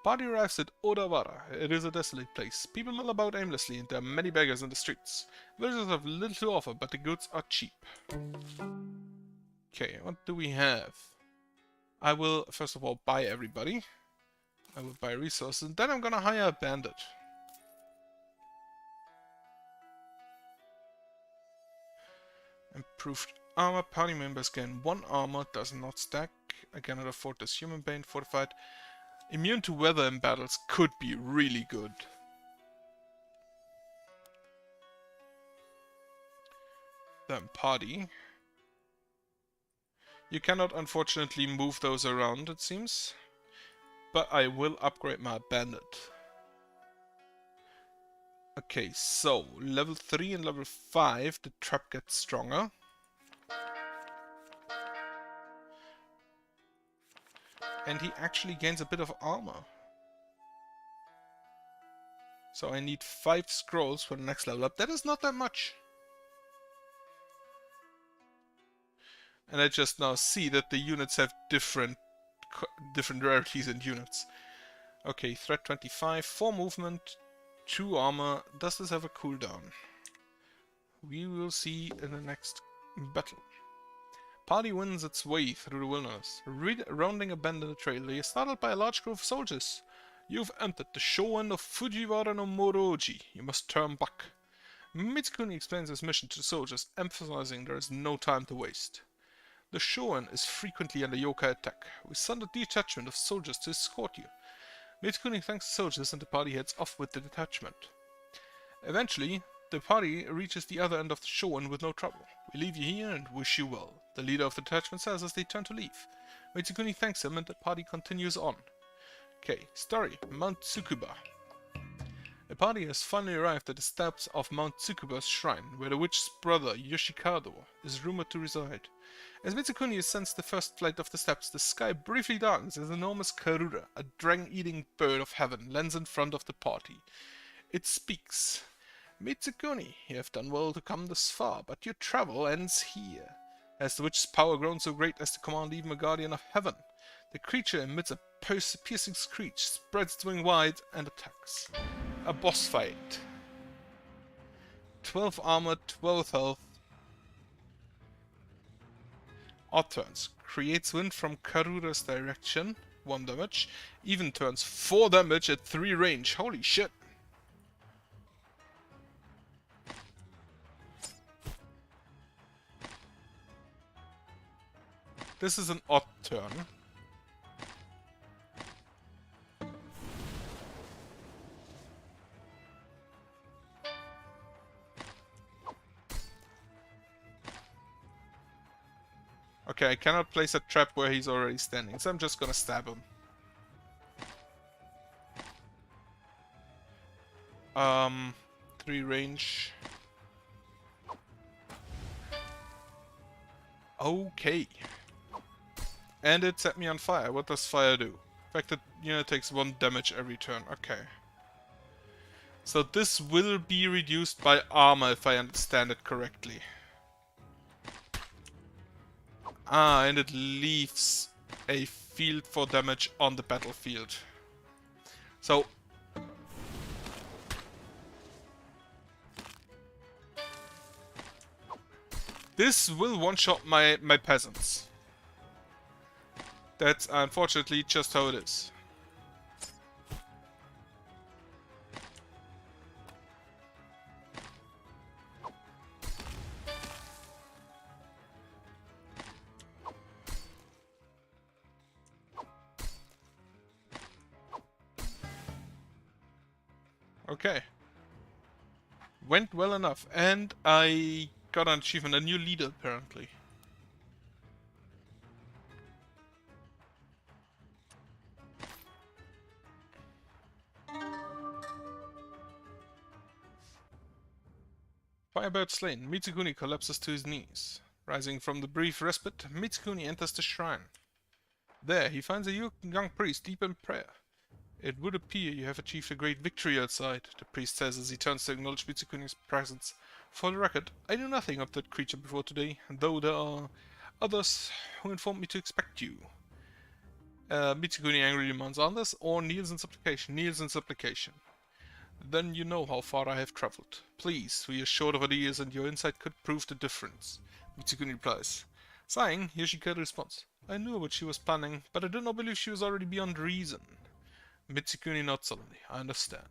Party arrives at Odawara. It is a desolate place. People mill about aimlessly and there are many beggars in the streets. Villagers have little to offer, but the goods are cheap. Okay, what do we have? I will, first of all, buy everybody. I will buy resources, and then I'm gonna hire a bandit. Improved armor. Party members gain 1 armor, does not stack. I cannot afford this. Human Bane, fortified. Immune to weather in battles could be really good. Then party. You cannot unfortunately move those around, it seems. But I will upgrade my bandit. Okay, so level 3 and level 5, the trap gets stronger. And he actually gains a bit of armor. So I need 5 scrolls for the next level up. That is not that much. And I just now see that the units have different rarities and units. Okay, threat 25, 4 movement, 2 armor. Does this have a cooldown? We will see in the next battle. Party wins its way through the wilderness. Rounding a bend in the trail, they are startled by a large group of soldiers. You've entered the Shogun of Fujiwara no Moroji. You must turn back. Mitsukuni explains his mission to the soldiers, emphasizing there is no time to waste. The Shogun is frequently under yokai attack. We send a detachment of soldiers to escort you. Mitsukuni thanks the soldiers and the party heads off with the detachment. Eventually, the party reaches the other end of the Shogun with no trouble. We leave you here and wish you well, the leader of the detachment says as they turn to leave. Mitsukuni thanks him and the party continues on. Okay, story, Mount Tsukuba. The party has finally arrived at the steps of Mount Tsukuba's shrine, where the witch's brother, Yoshikado, is rumored to reside. As Mitsukuni ascends the first flight of the steps, the sky briefly darkens as enormous Karura, a dragon-eating bird of heaven, lands in front of the party. It speaks. Mitsukuni, you have done well to come this far, but your travel ends here. Has the witch's power grown so great as to command even a guardian of heaven? The creature emits a piercing screech, spreads its wing wide, and attacks. A boss fight. 12 armor, 12 health. Odd turns. Creates wind from Karura's direction, 1 damage. Even turns, 4 damage at 3 range. Holy shit. This is an odd turn. Okay, I cannot place a trap where he's already standing, so I'm just gonna stab him. 3 range. Okay. And it set me on fire. What does fire do? Affected unit takes 1 damage every turn. Okay. So this will be reduced by armor if I understand it correctly. Ah, and it leaves a field for damage on the battlefield. So this will one-shot my peasants. That's unfortunately just how it is. Okay. Went well enough, and I got an achievement, a new leader apparently. Firebird slain, Mitsukuni collapses to his knees. Rising from the brief respite, Mitsukuni enters the shrine. There, he finds a young priest deep in prayer. It would appear you have achieved a great victory outside, the priest says as he turns to acknowledge Mitsukuni's presence. For the record, I knew nothing of that creature before today, though there are Others who informed me to expect you. Mitsuguni angrily demands others, or kneels in supplication. Kneels in supplication. Then you know how far I have traveled. Please, we are short of ideas and your insight could prove the difference. Mitsuguni replies. Sighing, Yoshikaru responds. I knew what she was planning, but I did not believe she was already beyond reason. Mitsuguni nods solemnly. I understand.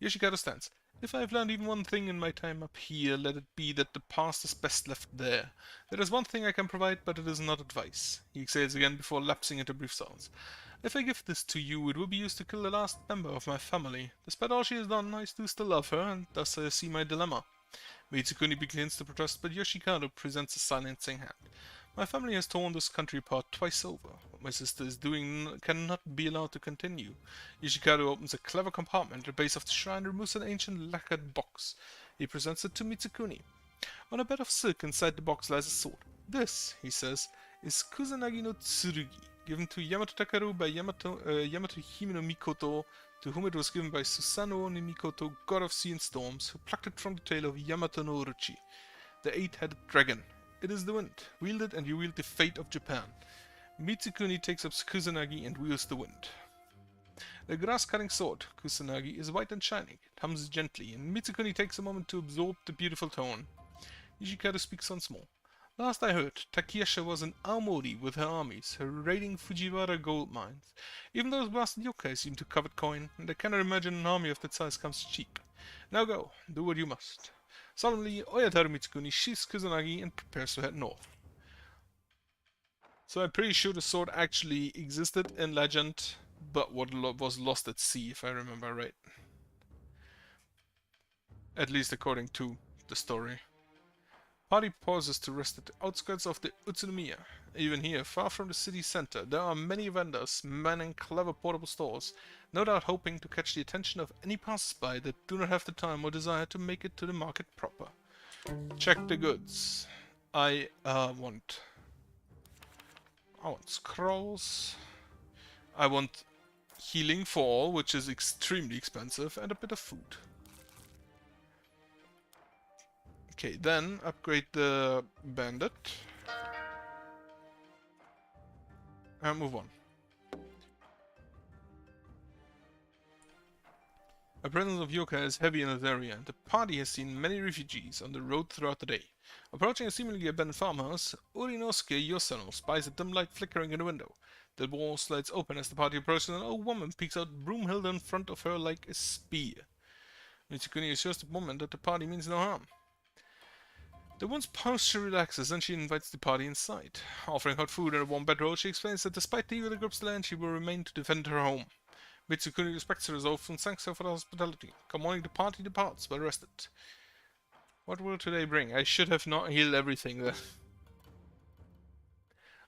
Yoshikaru stands. If I have learned even one thing in my time up here, let it be that the past is best left there. There is one thing I can provide, but it is not advice. He exhales again before lapsing into brief silence. If I give this to you, it will be used to kill the last member of my family. Despite all she has done, I do still love her, and thus I see my dilemma. Mitsukuni begins to protest, but Yoshikaru presents a silencing hand. My family has torn this country apart twice over. What my sister is doing cannot be allowed to continue. Yoshikaru opens a clever compartment at the base of the shrine and removes an ancient lacquered box. He presents it to Mitsukuni. On a bed of silk inside the box lies a sword. This, he says, is Kusanagi no Tsurugi, given to Yamato Takaru by Yamato Hime no Mikoto, to whom it was given by Susanoo no Mikoto, god of sea and storms, who plucked it from the tail of Yamato no Orochi, the eight-headed dragon. It is the wind. Wield it and you wield the fate of Japan. Mitsukuni takes up Kusanagi and wields the wind. The grass-cutting sword, Kusanagi, is white and shining. It hums gently, and Mitsukuni takes a moment to absorb the beautiful tone. Yoshikaru speaks once more. Last I heard, Takiyasha was in Aomori with her armies, raiding Fujiwara gold mines. Even those blasted yokai seem to covet coin, and I cannot imagine an army of that size comes cheap. Now go, do what you must. Solemnly, Oyataru Mitsukuni sheaths Kusanagi and prepares to head north. So I'm pretty sure the sword actually existed in legend, but was lost at sea, if I remember right. At least according to the story. Party pauses to rest at the outskirts of the Utsunomiya. Even here, far from the city center, there are many vendors manning clever portable stores, no doubt hoping to catch the attention of any passers-by that do not have the time or desire to make it to the market proper. Check the goods. I want scrolls. I want healing for all, which is extremely expensive, and a bit of food. Okay, then upgrade the bandit. And move on. The presence of yokai is heavy in this area, and the party has seen many refugees on the road throughout the day. Approaching a seemingly abandoned farmhouse, Urinosuke Yosano spies a dim light flickering in the window. The wall slides open as the party approaches, and an old woman peeks out, broom held in front of her like a spear. Mitsukuni assures the woman that the party means no harm. The woman's posture relaxes and she invites the party inside. Offering hot food and a warm bedroll, she explains that despite the evil group's land, she will remain to defend her home. Mitsukuni respects her resolve and thanks her for the hospitality. Come morning, the party departs, well rested. What will today bring? I should have not healed everything there.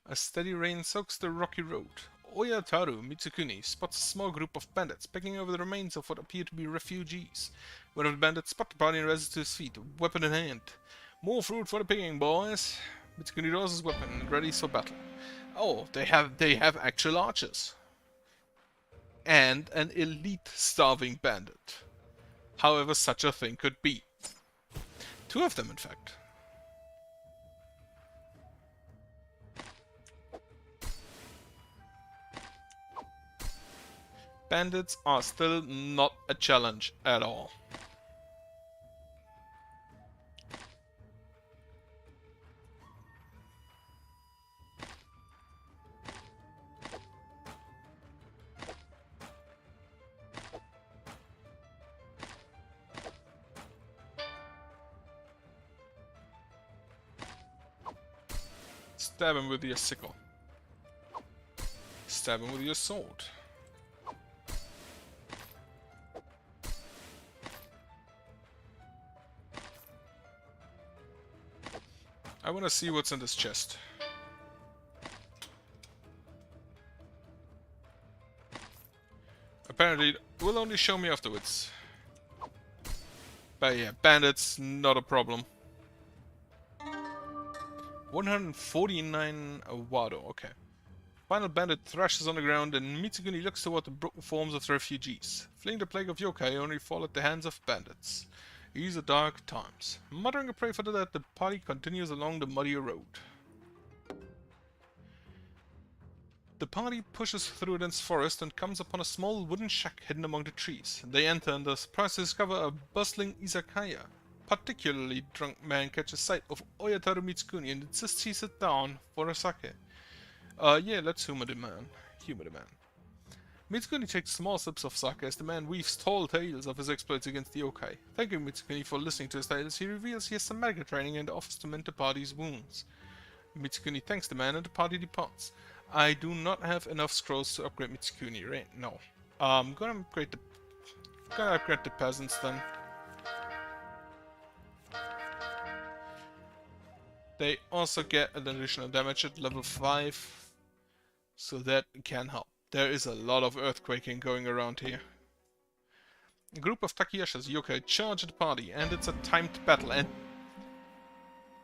A steady rain soaks the rocky road. Oyataru Mitsukuni spots a small group of bandits picking over the remains of what appear to be refugees. One of the bandits spots the party and rises to his feet, weapon in hand. More fruit for the picking, boys. Mitsukuni draws his weapon and readies for battle. Oh, they have actual archers. And an elite starving bandit. However such a thing could be. Two of them, in fact. Bandits are still not a challenge at all. Stab him with your sickle. Stab him with your sword. I want to see what's in this chest. Apparently, it will only show me afterwards. But yeah, bandits, not a problem. 149 Wado, okay. Final bandit thrashes on the ground and Mitsuguni looks toward the broken forms of the refugees. Fleeing the plague of yokai only fall at the hands of bandits. These are dark times. Muttering a prayer for the dead, the party continues along the muddy road. The party pushes through a dense forest and comes upon a small wooden shack hidden among the trees. They enter and are surprised to discover a bustling izakaya. Particularly drunk man catches sight of Oyataru Mitsukuni and insists he sit down for a sake. Yeah, let's humor the man. Humor the man. Mitsukuni takes small sips of sake as the man weaves tall tales of his exploits against the yokai. Thanking Mitsukuni for listening to his tales, he reveals he has some medical training and offers to mend the party's wounds. Mitsukuni thanks the man and the party departs. I do not have enough scrolls to upgrade Mitsukuni, right? No. Gonna upgrade the peasants then. They also get an additional damage at level 5, so that can help. There is a lot of earthquaking going around here. A group of Takayashi's yokai charge at the party, and it's a timed battle, and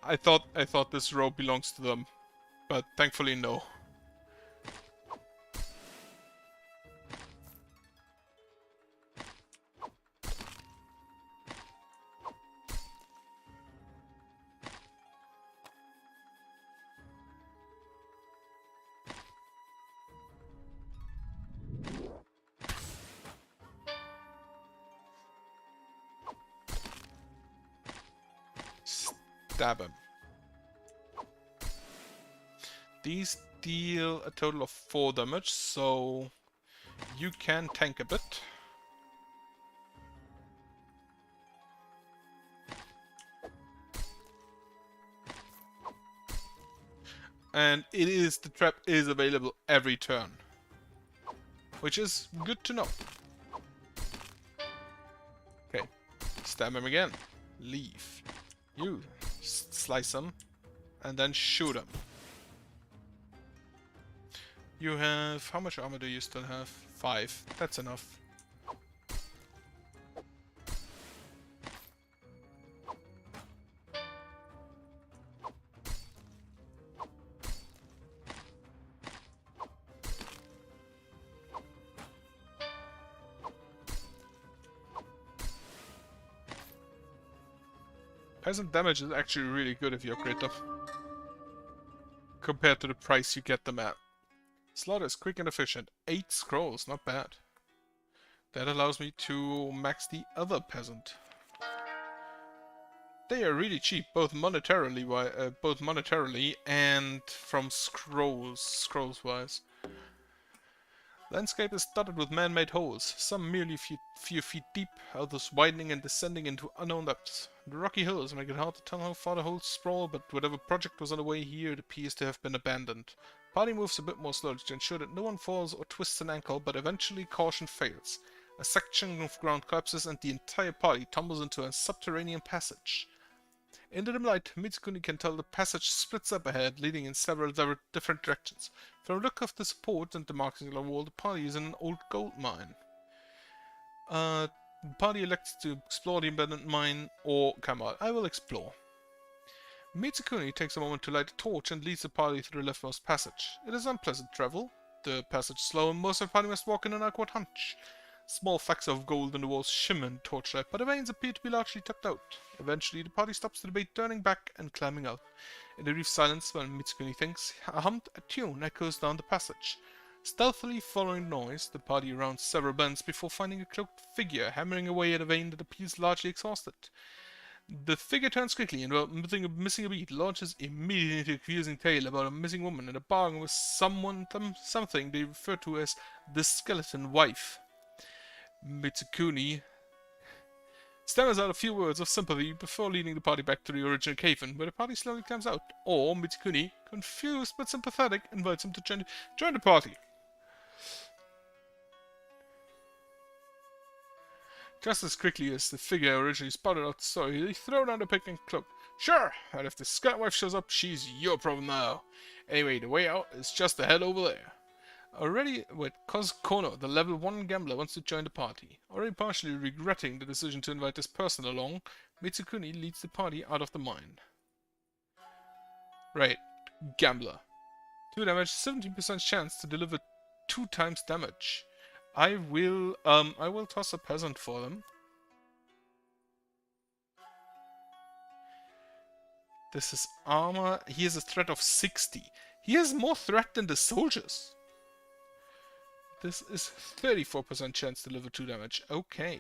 I thought this row belongs to them, but thankfully no. Stab him. These deal a total of 4 damage, so you can tank a bit. And the trap is available every turn, which is good to know. Okay, stab him again. Leave. You slice him, and then shoot him. You have... how much armor do you still have? 5. That's enough. Peasant damage is actually really good if you upgrade them, compared to the price you get them at. Slaughter is quick and efficient. 8 scrolls, not bad. That allows me to max the other peasant. They are really cheap, both monetarily and from scrolls wise. Landscape is dotted with man-made holes, some merely few feet deep, others widening and descending into unknown depths. The rocky hills make it hard to tell how far the holes sprawl, but whatever project was underway here, it appears to have been abandoned. Party moves a bit more slowly to ensure that no one falls or twists an ankle, but eventually caution fails. A section of ground collapses and the entire party tumbles into a subterranean passage. In the dim light, Mitsukuni can tell the passage splits up ahead, leading in several different directions. From the look of the support and the markings along the wall, the party is in an old gold mine. The party elects to explore the abandoned mine or come out. I will explore. Mitsukuni takes a moment to light a torch and leads the party through the leftmost passage. It is unpleasant travel. The passage is slow and most of the party must walk in an awkward hunch. Small flecks of gold in the walls shimmer in torchlight, but the veins appear to be largely tucked out. Eventually, the party stops the debate, turning back and climbing out. In the brief silence, when Mitsukuni thinks, a hummed tune echoes down the passage. Stealthily following the noise, the party rounds several bends before finding a cloaked figure hammering away at a vein that appears largely exhausted. The figure turns quickly and, without missing a beat, launches immediately into a confusing tale about a missing woman and a bargain with something they refer to as the skeleton wife. Mitsukuni stammers out a few words of sympathy before leading the party back to the original cave-in, where the party slowly comes out. Or Mitsukuni, confused but sympathetic, invites him to join the party. Just as quickly as the figure originally spouted out the story, they throw down the picnic cloak. Sure, and if the skeleton wife shows up, she's your problem now. Anyway, the way out is just ahead over there. Already with Kono, the level 1 gambler, wants to join the party. Already partially regretting the decision to invite this person along, Mitsukuni leads the party out of the mine. Right, gambler. 2 damage, 17% chance to deliver 2 times damage. I will toss a peasant for them. This is armor. He has a threat of 60. He has more threat than the soldiers. This is 34% chance to deliver 2 damage. Okay.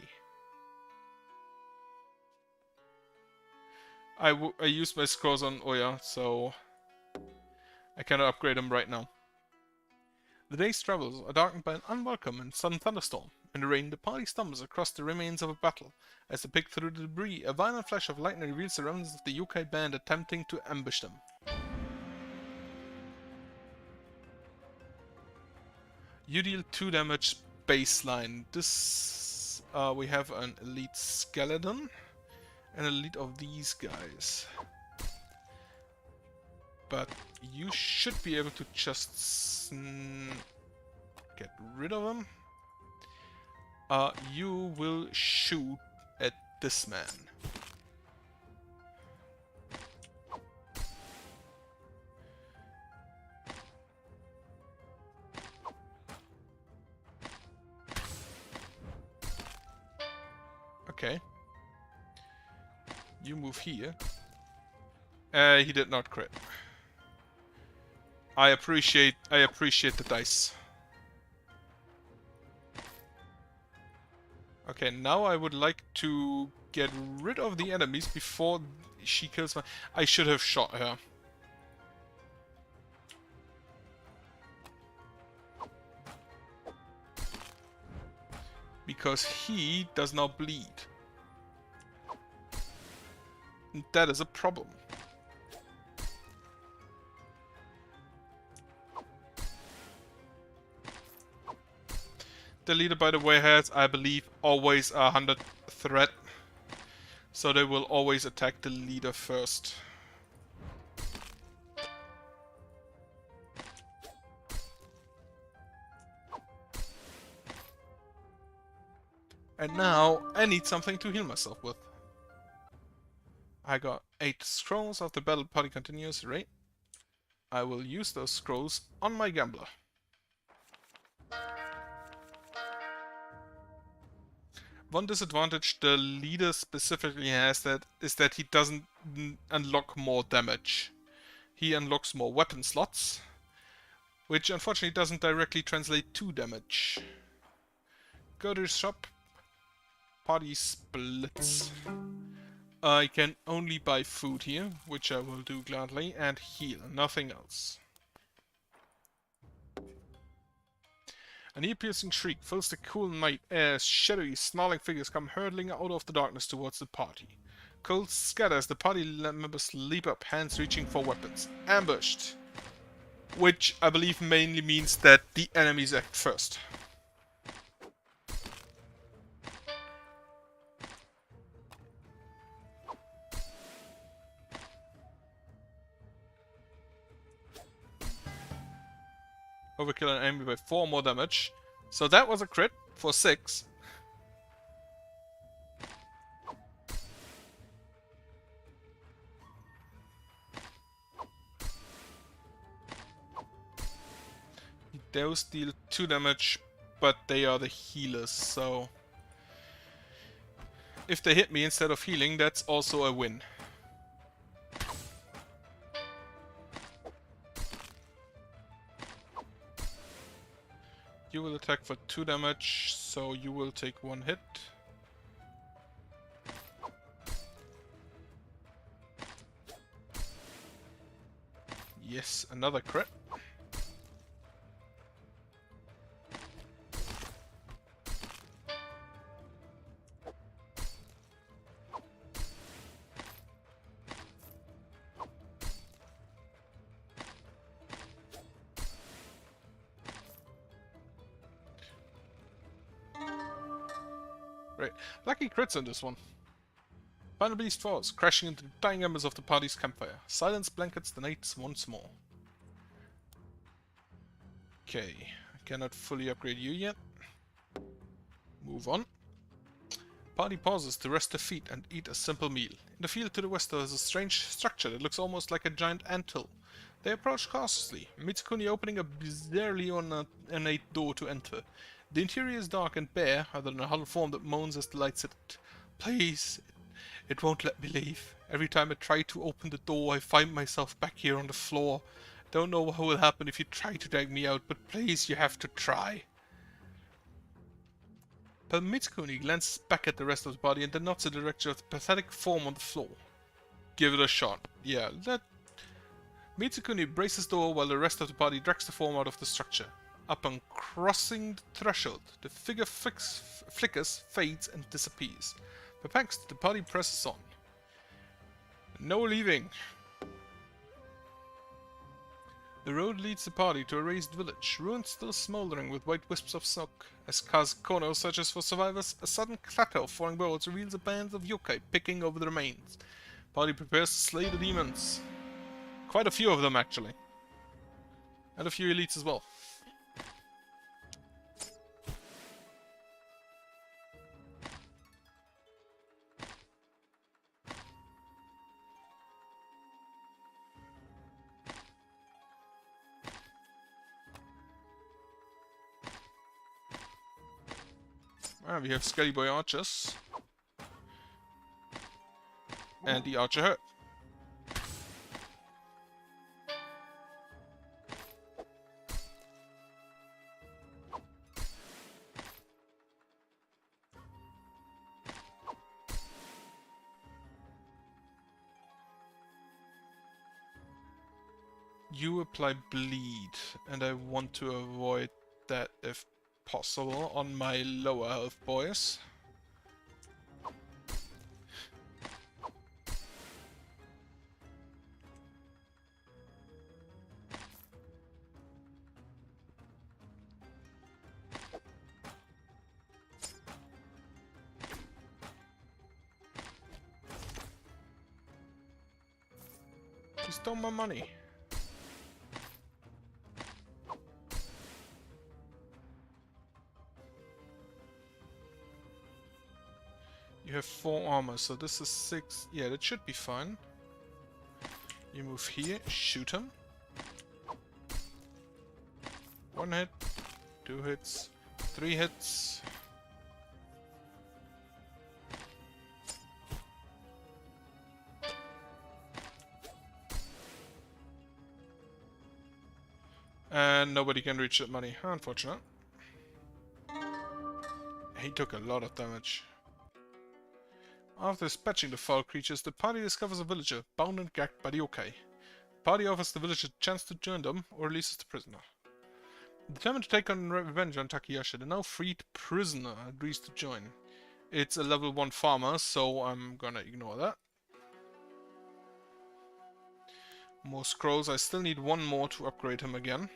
I used my scrolls on Oya, so I cannot upgrade them right now. The day's travels are darkened by an unwelcome and sudden thunderstorm. In the rain, the party stumbles across the remains of a battle. As they pick through the debris, a violent flash of lightning reveals the remnants of the yokai band attempting to ambush them. You deal 2 damage baseline. This we have an elite skeleton and an elite of these guys. But you should be able to just get rid of them. You will shoot at this man. Okay. You move here. He did not crit. I appreciate the dice. Okay, now I would like to get rid of the enemies before she kills my... I should have shot her. Because he does not bleed. And that is a problem. The leader, by the way, has, I believe, always a 100 threat. So they will always attack the leader first. And now I need something to heal myself with. I got 8 scrolls after battle party continues, right? I will use those scrolls on my gambler. One disadvantage the leader specifically has is that he doesn't unlock more damage. He unlocks more weapon slots, which unfortunately doesn't directly translate to damage. Go to the shop. Party splits. I can only buy food here, which I will do gladly, and heal, nothing else. An ear-piercing shriek fills the cool night as shadowy, snarling figures come hurtling out of the darkness towards the party. Cold scatter as the party members leap up, hands reaching for weapons. Ambushed! Which I believe mainly means that the enemies act first. Overkill an enemy by 4 more damage. So that was a crit for 6. Those deal 2 damage, but they are the healers, so... if they hit me instead of healing, that's also a win. You will attack for 2 damage, so you will take 1 hit. Yes, another crit. Right, lucky crits on this one. Final beast falls, crashing into the dying embers of the party's campfire. Silence blankets the nights once more. Okay, I cannot fully upgrade you yet. Move on. Party pauses to rest their feet and eat a simple meal. In the field to the west there is a strange structure that looks almost like a giant anthill. They approach cautiously, Mitsukuni opening a bizarrely ornate door to enter. The interior is dark and bare, other than a huddled form that moans as the lights hit it. Please, it won't let me leave. Every time I try to open the door, I find myself back here on the floor. Don't know what will happen if you try to drag me out, but please, you have to try. But Mitsukuni glances back at the rest of the party and then nods in the direction of the pathetic form on the floor. Give it a shot. Yeah, let... Mitsukuni braces the door while the rest of the party drags the form out of the structure. Upon crossing the threshold, the figure flickers, fades, and disappears. Perplexed, the party presses on. No leaving. The road leads the party to a raised village, ruins still smoldering with white wisps of smoke. As Kazukono searches for survivors, a sudden clatter of falling boards reveals a band of yokai picking over the remains. Party prepares to slay the demons. Quite a few of them, actually. And a few elites as well. We have Scary Boy archers. And the archer hurt. You apply bleed, and I want to avoid that if possible on my lower health boys. He stole my money. You have 4 armor, so this is 6. Yeah, that should be fine. You move here, shoot him. 1 hit, 2 hits, 3 hits. And nobody can reach that money. Unfortunate. He took a lot of damage. After dispatching the foul creatures, the party discovers a villager, bound and gagged by the yokai. The party offers the villager a chance to join them, or releases the prisoner. Determined to take on revenge on Takayasha, the now freed prisoner agrees to join. It's a level 1 farmer, so I'm gonna ignore that. More scrolls. I still need 1 more to upgrade him again.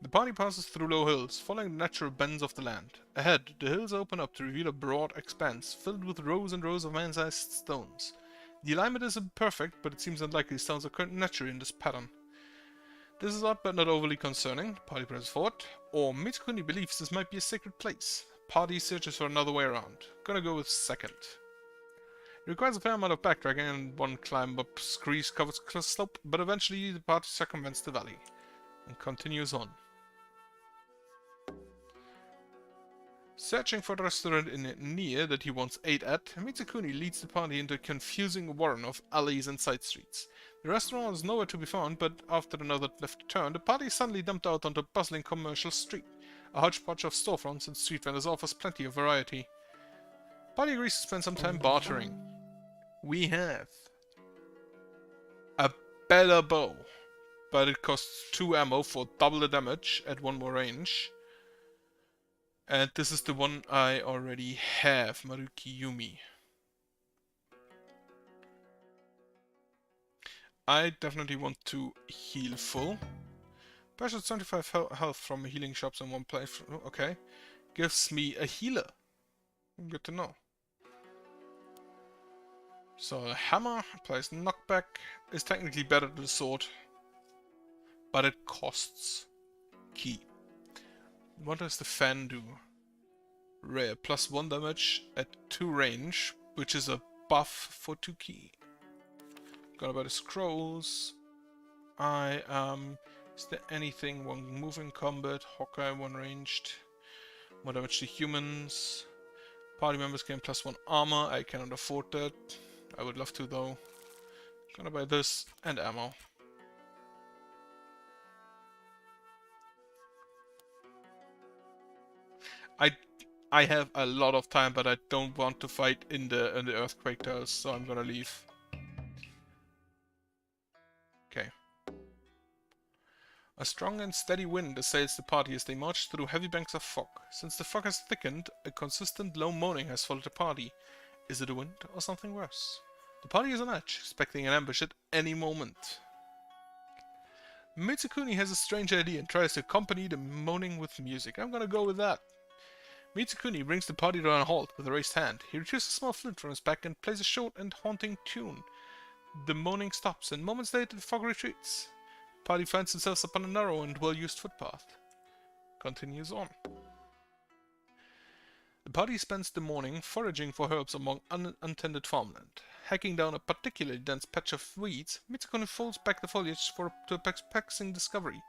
The party passes through low hills, following the natural bends of the land. Ahead, the hills open up to reveal a broad expanse, filled with rows and rows of man-sized stones. The alignment is imperfect, but it seems unlikely stones occur naturally in this pattern. This is odd but not overly concerning. The party presses forward, or Mitsukuni believes this might be a sacred place. Party searches for another way around. Gonna go with second. It requires a fair amount of backtracking and 1 climb up grease-covered slope, but eventually the party circumvents the valley and continues on. Searching for the restaurant in near that he wants aid at, Mitsukuni leads the party into a confusing warren of alleys and side streets. The restaurant is nowhere to be found, but after another left turn, the party is suddenly dumped out onto a bustling commercial street. A hodgepodge of storefronts and street vendors offers plenty of variety. The party agrees to spend some time bartering. We have a better bow, but it costs 2 ammo for double the damage at 1 more range. And this is the one I already have, Maruki Yumi. I definitely want to heal full. Purchase 25 health from healing shops in 1 place. Okay. Gives me a healer. Good to know. So a hammer applies knockback. Is technically better than the sword. But it costs key. What does the fan do? Rare, plus 1 damage at 2 range, which is a buff for 2 key. Gonna buy the scrolls. Is there anything? 1 move in combat, Hawkeye, 1 ranged. 1 damage to humans. Party members gain plus 1 armor. I cannot afford that. I would love to though. Gonna buy this and ammo. I have a lot of time, but I don't want to fight in the earthquake tiles, so I'm gonna leave. Okay. A strong and steady wind assails the party as they march through heavy banks of fog. Since the fog has thickened, a consistent low moaning has followed the party. Is it a wind or something worse? The party is on edge, expecting an ambush at any moment. Mitsukuni has a strange idea and tries to accompany the moaning with music. I'm gonna go with that. Mitsukuni brings the party to a halt with a raised hand. He retrieves a small flute from his back and plays a short and haunting tune. The moaning stops, and moments later the fog retreats. The party finds themselves upon a narrow and well-used footpath. Continues on. The party spends the morning foraging for herbs among untended farmland. Hacking down a particularly dense patch of weeds, Mitsukuni folds back the foliage to a perplexing discovery.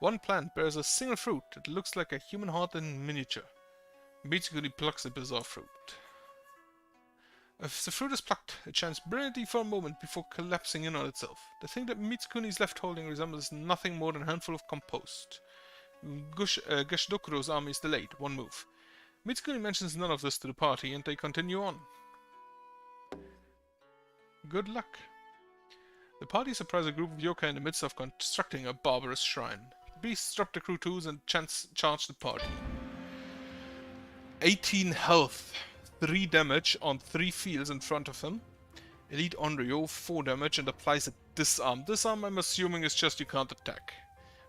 One plant bears a single fruit that looks like a human heart in miniature. Mitsukuni plucks the bizarre fruit. If the fruit is plucked, it shines brilliantly for a moment before collapsing in on itself. The thing that Mitsukuni is left holding resembles nothing more than a handful of compost. Gashidokuro's army is delayed, one move. Mitsukuni mentions none of this to the party, and they continue on. Good luck. The party surprise a group of yokai in the midst of constructing a barbarous shrine. The beasts drop the crew tools and charge the party. 18 health, 3 damage on 3 fields in front of him. Elite Onryo, 4 damage, and applies a disarm. Disarm, I'm assuming, is just you can't attack.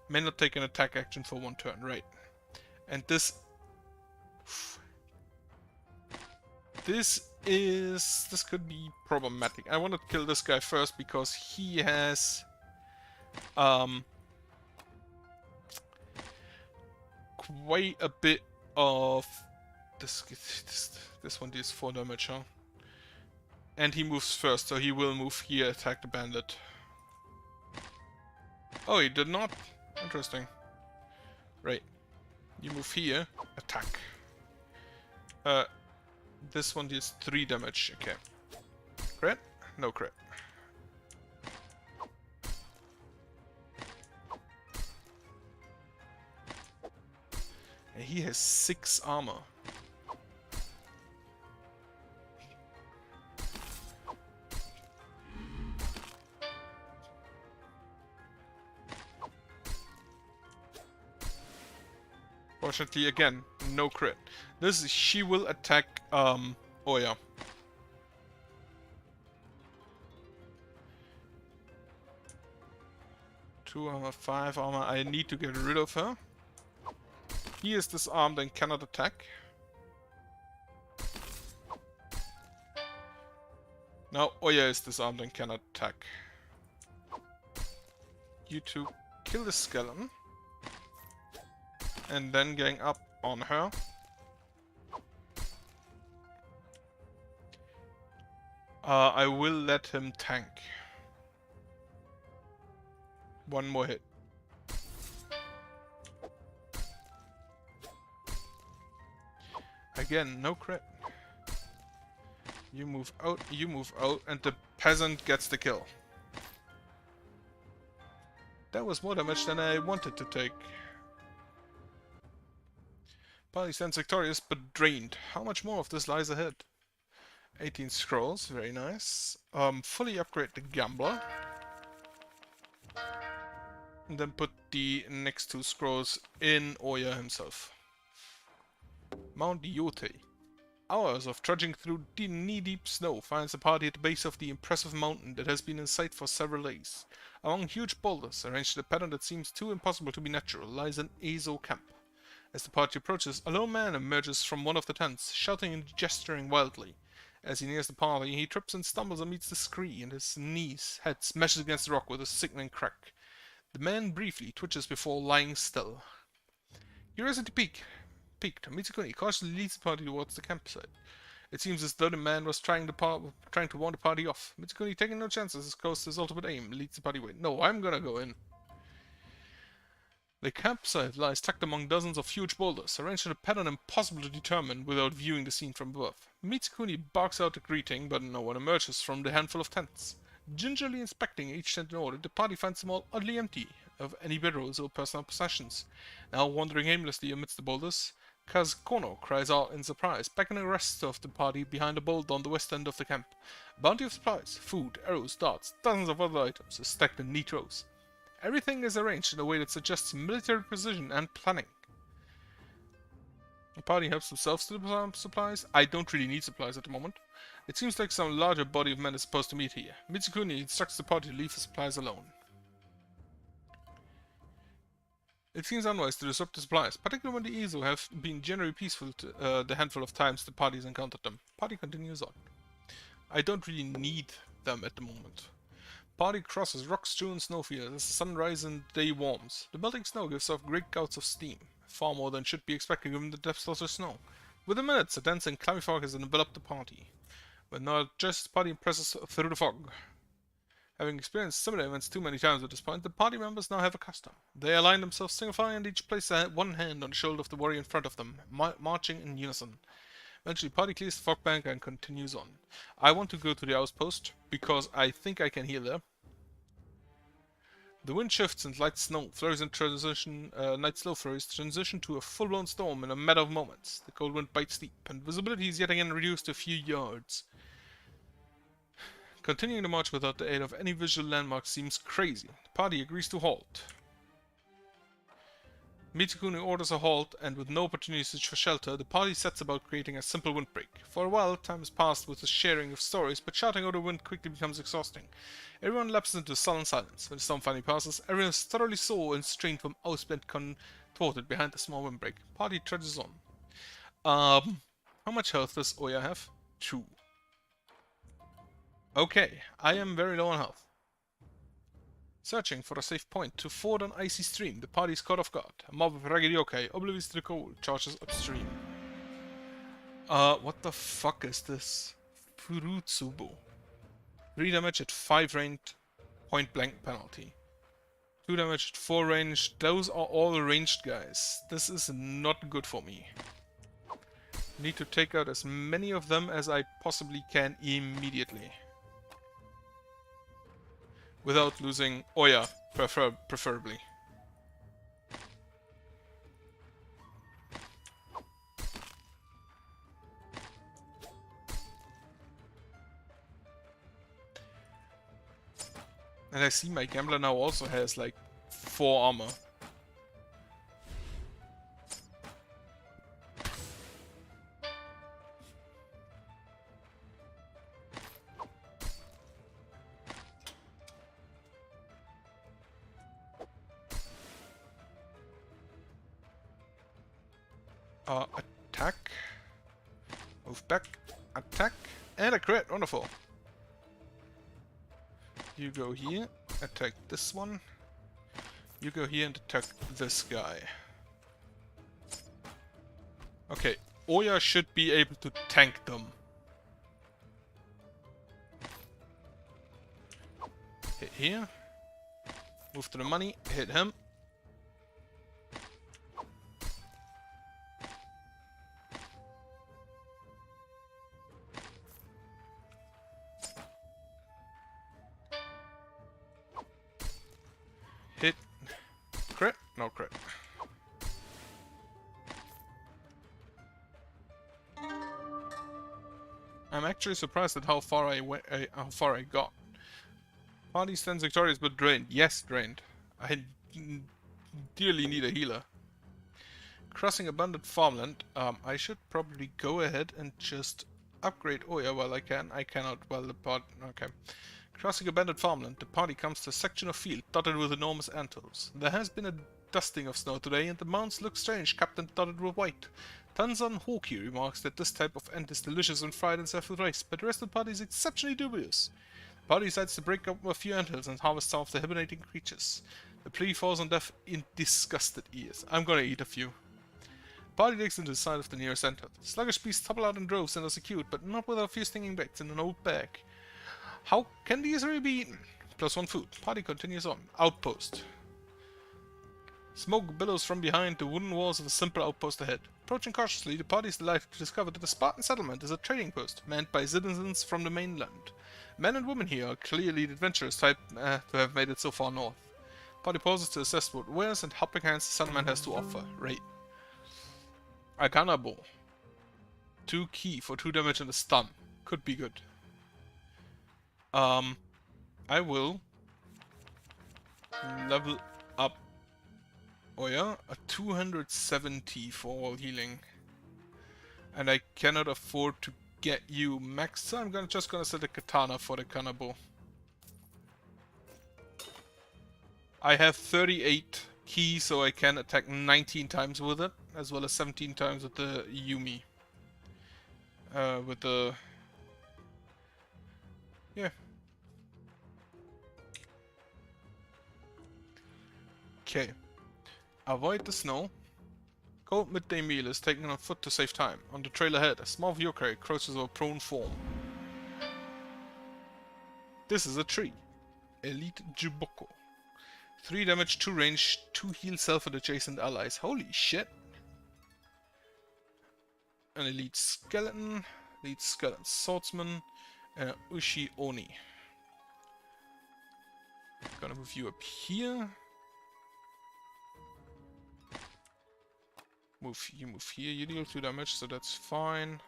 May not take an attack action for 1 turn, right? And this could be problematic. I want to kill this guy first because he has quite a bit of this one deals 4 damage, huh? And he moves first, so he will move here, attack the bandit. Oh, he did not? Interesting. Right. You move here, attack. This one deals 3 damage, okay. Crit? No crit. And he has 6 armor. Fortunately, again, no crit. She will attack, Oya. Two armor, 5 armor. I need to get rid of her. He is disarmed and cannot attack. Now Oya is disarmed and cannot attack. You two kill the skeleton. And then gang up on her. I will let him tank. 1 more hit. Again, no crit. You move out, and the peasant gets the kill. That was more damage than I wanted to take. Party stands victorious, but drained. How much more of this lies ahead? 18 scrolls, very nice. Fully upgrade the Gambler. And then put the next 2 scrolls in Oya himself. Mount Yote. Hours of trudging through knee-deep snow finds the party at the base of the impressive mountain that has been in sight for several days. Among huge boulders, arranged in a pattern that seems too impossible to be natural, lies an Azo camp. As the party approaches, a lone man emerges from one of the tents, shouting and gesturing wildly. As he nears the party, he trips and stumbles and meets the scree, and his head smashes against the rock with a sickening crack. The man briefly twitches before lying still. Curiosity piqued, Mitsukuni cautiously leads the party towards the campsite. It seems as though the man was trying to warn the party off. Mitsukuni, taking no chances, as close to his ultimate aim, leads the party away. No, I'm gonna go in. The campsite lies tucked among dozens of huge boulders, arranged in a pattern impossible to determine without viewing the scene from above. Mitsukuni barks out a greeting, but no one emerges from the handful of tents. Gingerly inspecting each tent in order, the party finds them all oddly empty of any bedrolls or personal possessions. Now wandering aimlessly amidst the boulders, Kono cries out in surprise, beckoning the rest of the party behind a boulder on the west end of the camp. A bounty of supplies, food, arrows, darts, dozens of other items is stacked in neat rows. Everything is arranged in a way that suggests military precision and planning. The party helps themselves to the supplies. I don't really need supplies at the moment. It seems like some larger body of men is supposed to meet here. Mitsukuni instructs the party to leave the supplies alone. It seems unwise to disrupt the supplies, particularly when the Izu have been generally peaceful to, the handful of times the party has encountered them. Party continues on. I don't really need them at the moment. Party crosses rock-strewn snowfields as the sun rises and the day warms. The melting snow gives off great gouts of steam, far more than should be expected given the depths of the snow. Within minutes, a dense and clammy fog has enveloped the party. But not just the party presses through the fog. Having experienced similar events too many times at this point, the party members now have a custom. They align themselves single file and each place one hand on the shoulder of the warrior in front of them, marching in unison. Eventually, party clears the fog bank and continues on. I want to go to the outpost, because I think I can heal there. The wind shifts and light snow flurries in transition, night slow flurries transition to a full-blown storm in a matter of moments. The cold wind bites deep, and visibility is yet again reduced to a few yards. Continuing the march without the aid of any visual landmarks seems crazy. The party agrees to halt. Mitsukuni orders a halt, and with no opportunities for shelter, the party sets about creating a simple windbreak. For a while, time has passed with the sharing of stories, but shouting over the wind quickly becomes exhausting. Everyone lapses into sullen silence. When the storm finally passes, everyone is thoroughly sore and strained from outspent contorted behind the small windbreak. Party trudges on. How much health does Oya have? 2. Okay, I am very low on health. Searching for a safe point to ford an icy stream, the party is caught off guard. A mob of ragged yokai, oblivious to the cold, charges upstream. What the fuck is this? Furutsubo. 3 damage at 5 ranged, point blank penalty. 2 damage at 4 range, those are all ranged guys. This is not good for me. Need to take out as many of them as I possibly can immediately. Without losing Oya, preferably. And I see my gambler now also has like 4 armor. Attack. Move back. Attack. And a crit. Wonderful. You go here. Attack this one. You go here and attack this guy. Okay. Oya should be able to tank them. Hit here. Move to the money. Hit him. Hit. Crit? No crit. I'm actually surprised at how far I got. Party stands victorious but drained. Yes, drained. I dearly need a healer. Crossing abundant farmland. I should probably go ahead and just upgrade Oya while I can. I cannot while the part. Okay. Crossing abandoned farmland, the party comes to a section of field dotted with enormous anthills. There has been a dusting of snow today, and the mounds look strange, capped and dotted with white. Tanzan Hoki remarks that this type of ant is delicious when fried and served with rice, but the rest of the party is exceptionally dubious. The party decides to break up a few anthills and harvest some of the hibernating creatures. The plea falls on deaf in disgusted ears. I'm gonna eat a few. The party digs into the side of the nearest anthill. Sluggish beasts topple out in droves and are secured, but not without a few stinging bites in an old bag. How can these really be eaten? +1 food. Party continues on. Outpost. Smoke billows from behind the wooden walls of a simple outpost ahead. Approaching cautiously, the party is delighted to discover that the Spartan settlement is a trading post, manned by citizens from the mainland. Men and women here are clearly the adventurous type to have made it so far north. Party pauses to assess what wares and helping hands the settlement has to offer. Right. Akanabo. 2 key for 2 damage and a stun. Could be good. I will level up. Oh yeah, a 270 for all healing. And I cannot afford to get you maxed, so I'm just gonna set a katana for the kanabo. I have 38 keys, so I can attack 19 times with it, as well as 17 times with the Yumi. With the... yeah. Okay. Avoid the snow. Cold midday meal is taken on foot to save time. On the trail ahead, a small yokai crouches over prone form. This is a tree. Elite Juboko. 3 damage, 2 range, 2 heal self and adjacent allies. Holy shit! An elite skeleton swordsman, and an Ushi Oni. Gonna move you up here. You move here, you deal 2 damage, so that's fine.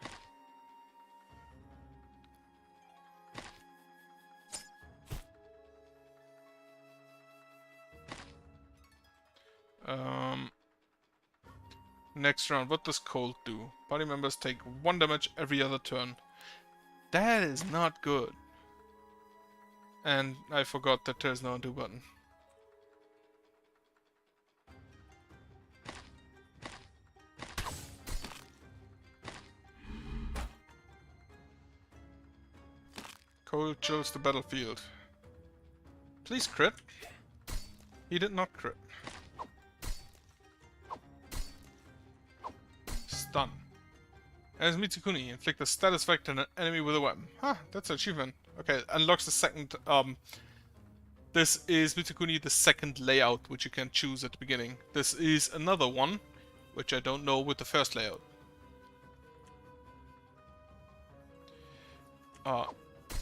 Next round, what does cold do? Party members take 1 damage every other turn. That is not good. And I forgot that there's no undo button. Cold chose the battlefield. Please crit. He did not crit. Stun. As Mitsukuni, inflict a status effect on an enemy with a weapon. Huh, that's an achievement. Okay, unlocks the second, this is Mitsukuni, the second layout, which you can choose at the beginning. This is another one, which I don't know with the first layout.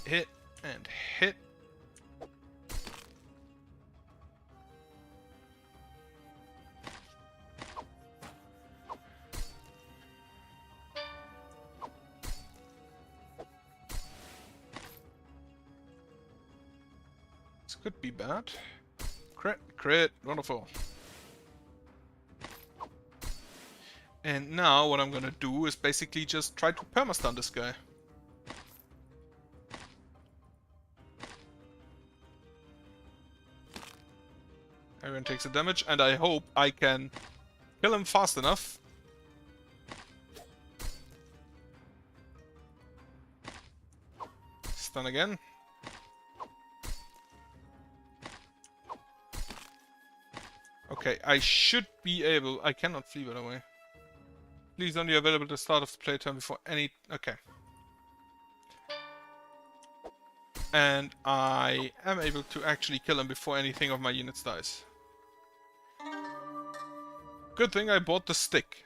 Hit and hit. This could be bad. Crit, crit, wonderful. And now what I'm gonna do is basically just try to permastun this guy. Everyone takes the damage, and I hope I can kill him fast enough. Stun again. Okay, I should be able... I cannot flee, by the way. Please only available at the start of the play turn before any... Okay. And I am able to actually kill him before anything of my units dies. Good thing I bought the stick.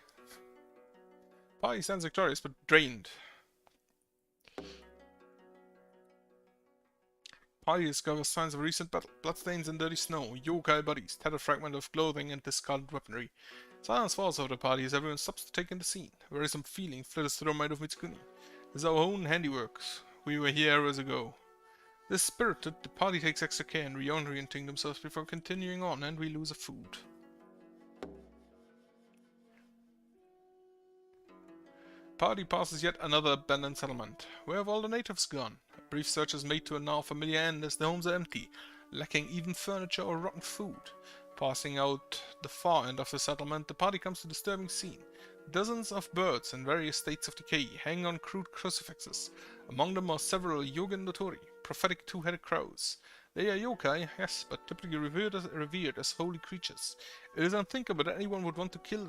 Party stands victorious, but drained. Party discovers signs of recent battle. Bloodstains and dirty snow, yokai bodies, tattered fragment of clothing, and discarded weaponry. Silence falls over the party as everyone stops to take in the scene. A worrisome feeling flitters through the mind of Mitsukuni. This is our own handiworks. We were here hours ago. This spirited, the party takes extra care in reorienting themselves before continuing on, and we lose a food. Party passes yet another abandoned settlement. Where have all the natives gone? A brief search is made to a now familiar end as the homes are empty, lacking even furniture or rotten food. Passing out the far end of the settlement, the party comes to a disturbing scene. Dozens of birds in various states of decay hang on crude crucifixes. Among them are several Yogen Notori, prophetic two-headed crows. They are yokai, yes, but typically revered as holy creatures. It is unthinkable that anyone would want to kill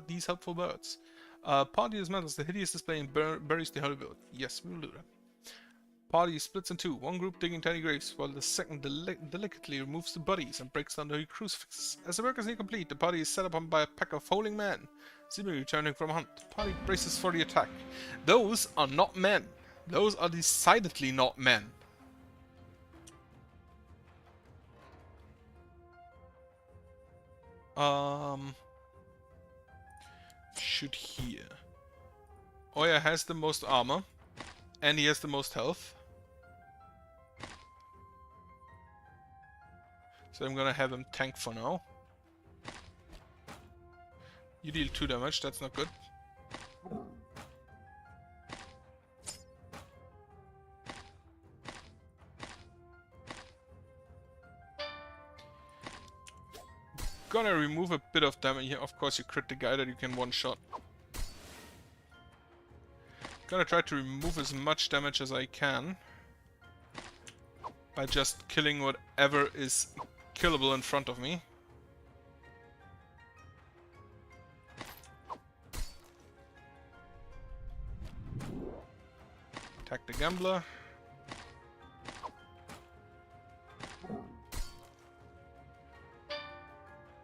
these helpful birds. Party dismantles the hideous display and buries the holy bird. Yes, we will do that. Party splits in two, one group digging tiny graves, while the second delicately removes the bodies and breaks down the crucifixes. As the work is near complete, the party is set upon by a pack of howling men, seemingly returning from a hunt. The party braces for the attack. Those are not men. Those are decidedly not men. shoot here. Oya has the most armor, and he has the most health. So I'm gonna have him tank for now. You deal 2 damage, that's not good. Gonna remove a bit of damage here. Of course, you crit the guy that you can one-shot. Gonna try to remove as much damage as I can by just killing whatever is killable in front of me. Attack the gambler.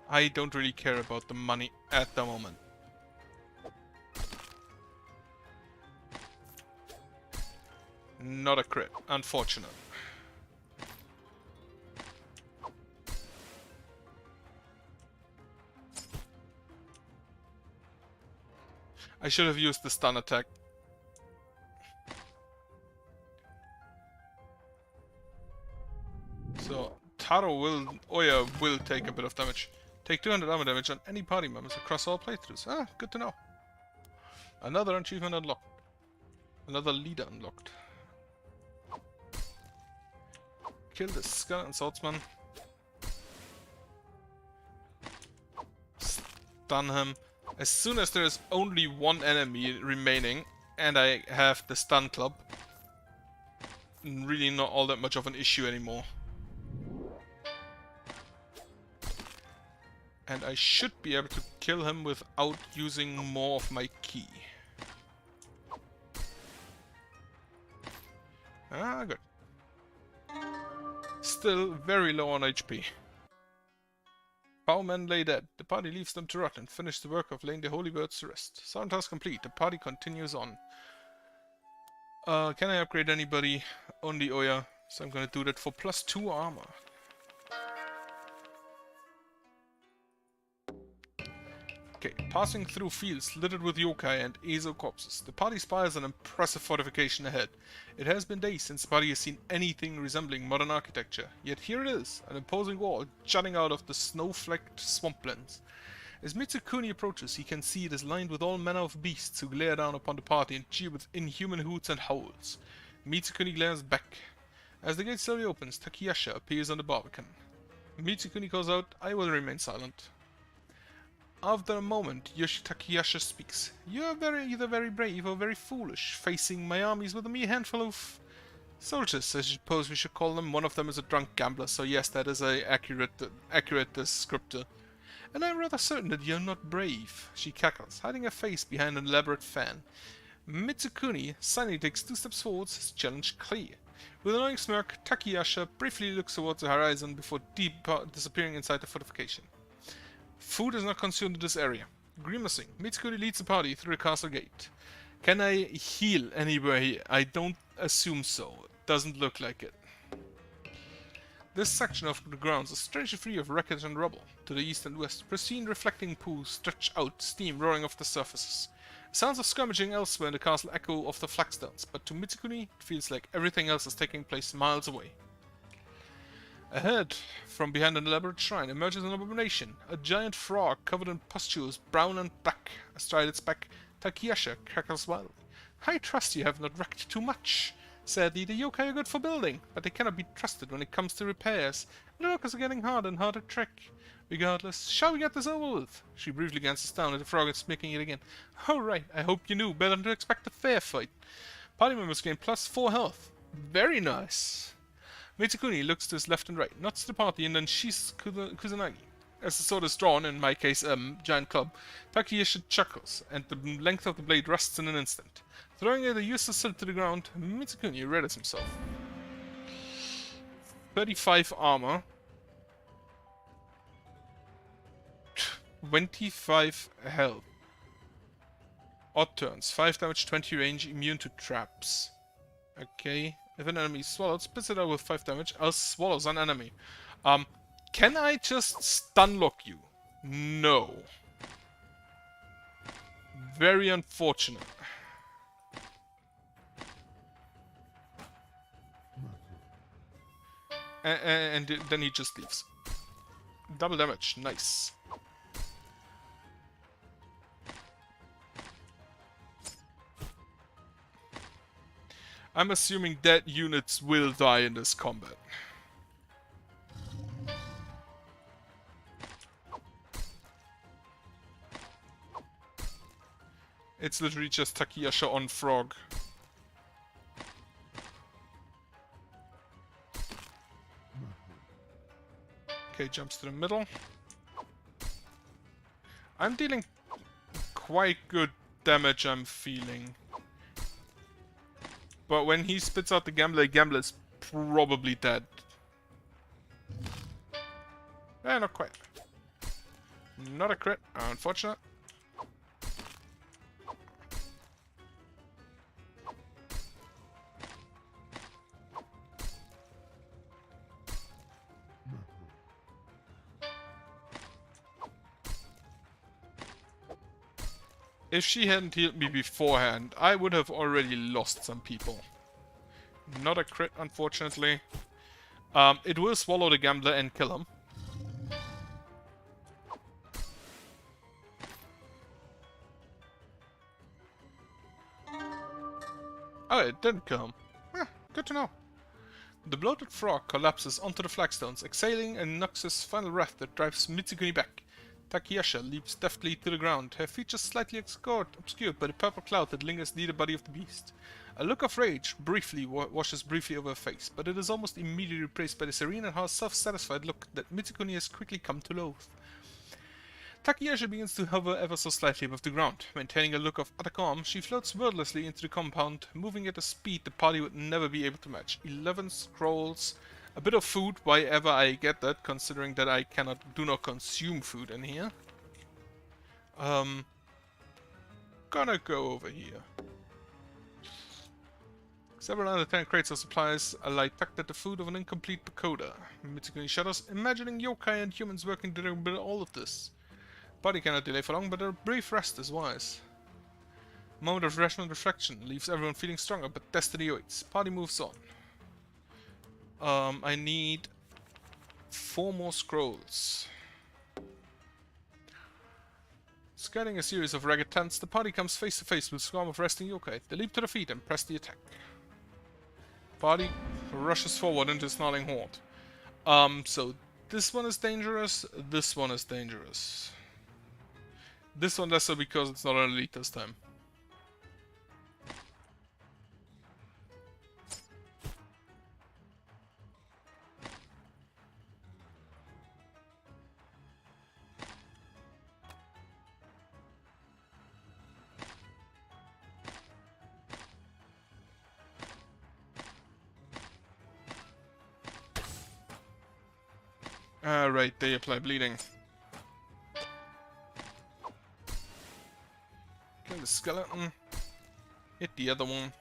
I don't really care about the money at the moment. Not a crit, unfortunate. I should have used the stun attack. So, Oya will take a bit of damage. Take 200 armor damage on any party members across all playthroughs. Ah, good to know. Another achievement unlocked. Another leader unlocked. Kill the skeleton swordsman. Stun him. As soon as there is only one enemy remaining and I have the stun club, really not all that much of an issue anymore. And I should be able to kill him without using more of my ki. Ah, good. Still very low on HP. Bowmen lay dead. The party leaves them to rot and finish the work of laying the holy birds to rest. Sound task complete. The party continues on. Can I upgrade anybody? Only Oya. So I'm gonna do that for +2 armor. Okay, passing through fields littered with yokai and Ezo corpses, the party spies an impressive fortification ahead. It has been days since the party has seen anything resembling modern architecture, yet here it is, an imposing wall jutting out of the snow-flecked swamplands. As Mitsukuni approaches, he can see it is lined with all manner of beasts who glare down upon the party and cheer with inhuman hoots and howls. Mitsukuni glares back. As the gate slowly opens, Takayasha appears on the barbican. Mitsukuni calls out, "I will remain silent." After a moment, Takayasha speaks. "You are either very brave or very foolish, facing my armies with a mere handful of soldiers, I suppose we should call them. One of them is a drunk gambler, so yes, that is a accurate descriptor. And I'm rather certain that you're not brave," she cackles, hiding her face behind an elaborate fan. Mitsukuni suddenly takes 2 steps forwards, his challenge clear. With an annoying smirk, Takayasha briefly looks towards the horizon before disappearing inside the fortification. Food is not consumed in this area. Grimacing, Mitsukuni leads the party through the castle gate. Can I heal anywhere here? I don't assume so. Doesn't look like it. This section of the grounds is strangely free of wreckage and rubble. To the east and west, pristine reflecting pools stretch out, steam roaring off the surfaces. Sounds of skirmishing elsewhere in the castle echo off the flagstones, but to Mitsukuni it feels like everything else is taking place miles away. Ahead, from behind an elaborate shrine, emerges an abomination, a giant frog covered in pustules, brown and black. Astride its back, Takayasha crackles wildly. "I trust you have not wrecked too much. Sadly, the yokai are good for building, but they cannot be trusted when it comes to repairs. The workers are getting harder and harder to track. Regardless, shall we get this over with?" She briefly glances down at the frog and smirking it again. "All right, I hope you knew better than to expect a fair fight. Party members gain +4 health. Very nice." Mitsukuni looks to his left and right, nods to the party, and then she's Kusanagi. As the sword is drawn, in my case, giant club, Takayasha chuckles, and the length of the blade rusts in an instant. Throwing the useless sword to the ground, Mitsukuni readies himself. 35 armor. 25 health. Odd turns. 5 damage, 20 range, immune to traps. Okay. If an enemy is swallowed, spits it out with 5 damage, else swallows an enemy. Can I just stun lock you? No. Very unfortunate. And then he just leaves. Double damage, nice. I'm assuming dead units will die in this combat. It's literally just Takiyasha on Frog. Okay, jumps to the middle. I'm dealing quite good damage, I'm feeling. But when he spits out the Gambler is probably dead. Eh, not quite. Not a crit, unfortunate. If she hadn't healed me beforehand, I would have already lost some people. Not a crit, unfortunately. It will swallow the Gambler and kill him. Oh, it didn't kill him. Good to know. The bloated frog collapses onto the flagstones, exhaling a noxious final breath that drives Mitsuguni back. Takiyasha leaps deftly to the ground, her features slightly obscured by the purple cloud that lingers near the body of the beast. A look of rage washes briefly over her face, but it is almost immediately replaced by the serene and self-satisfied look that Mitsuguni has quickly come to loathe. Takiyasha begins to hover ever so slightly above the ground. Maintaining a look of utter calm, she floats wordlessly into the compound, moving at a speed the party would never be able to match. 11 scrolls, a bit of food, why ever I get that, considering that I do not consume food in here. Gonna go over here. Several unattended crates of supplies lie tucked at the foot of an incomplete pagoda. Mitsuguni shudders, imagining yokai and humans working together with all of this. Body cannot delay for long, but a brief rest is wise. A moment of rational reflection leaves everyone feeling stronger, but destiny awaits. Party moves on. I need 4 more scrolls. Scanning a series of ragged tents, the party comes face to face with a swarm of resting yokai. They leap to their feet and press the attack. Party rushes forward into a snarling horde. So this one is dangerous, this one is dangerous. This one less so because it's not an elite this time. Right, they apply bleeding. Kill the skeleton. Hit the other one.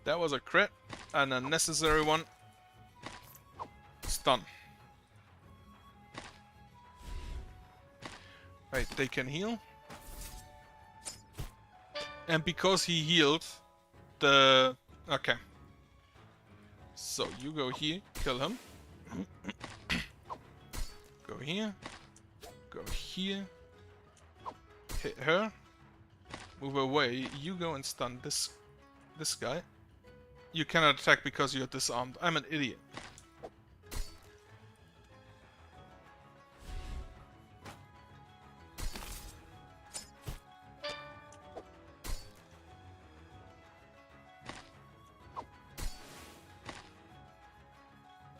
That was a crit. An unnecessary one. Stun. Right, they can heal. And because he healed, the... Okay. So, you go here, kill him. Go here. Go here. Hit her. Move away. You go and stun this guy. You cannot attack because you're disarmed. I'm an idiot.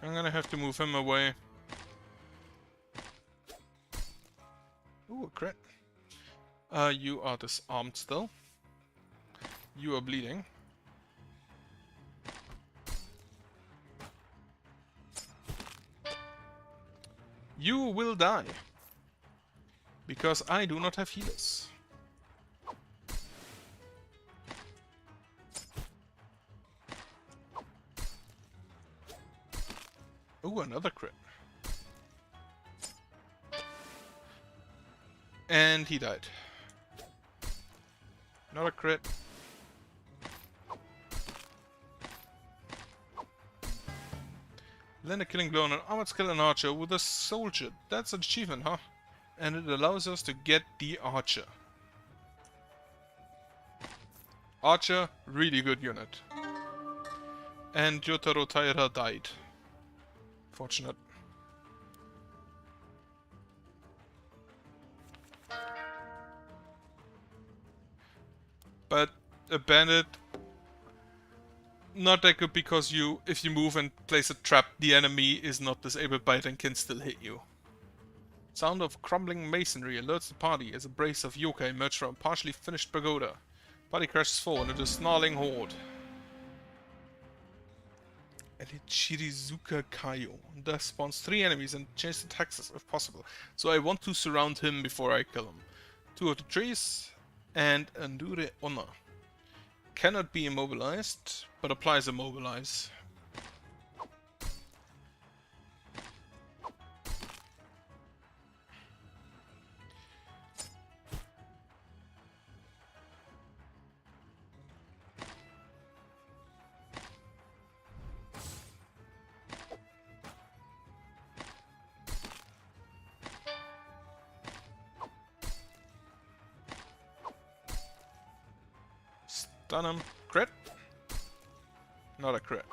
I'm gonna have to move him away. Ooh, a crit. You are disarmed still. You are bleeding. You will die. Because I do not have healers. Ooh, another crit. And he died. Not a crit. Land a killing blow on an armored skeleton archer with a soldier. That's an achievement, huh? And it allows us to get the archer. Archer, really good unit. And Yotaro Taira died. Fortunate. But a bandit, not that good because if you move and place a trap, the enemy is not disabled by it and can still hit you. Sound of crumbling masonry alerts the party as a brace of yokai emerge from a partially finished pagoda. Party crashes forward into a snarling horde. And it Shirizuka Kaio. Thus spawns 3 enemies and changes attacks if possible. So I want to surround him before I kill him. 2 of the trees and Endure Onna. Cannot be immobilized, but applies immobilize. Stun him. Crit? Not a crit.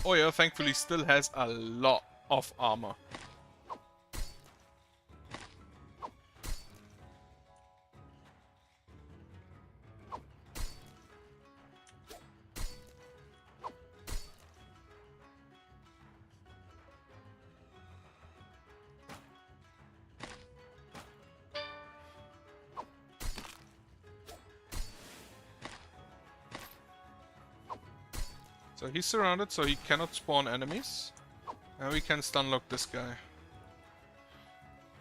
Oya thankfully still has a lot of armor. So he's surrounded, so he cannot spawn enemies. And we can stun lock this guy.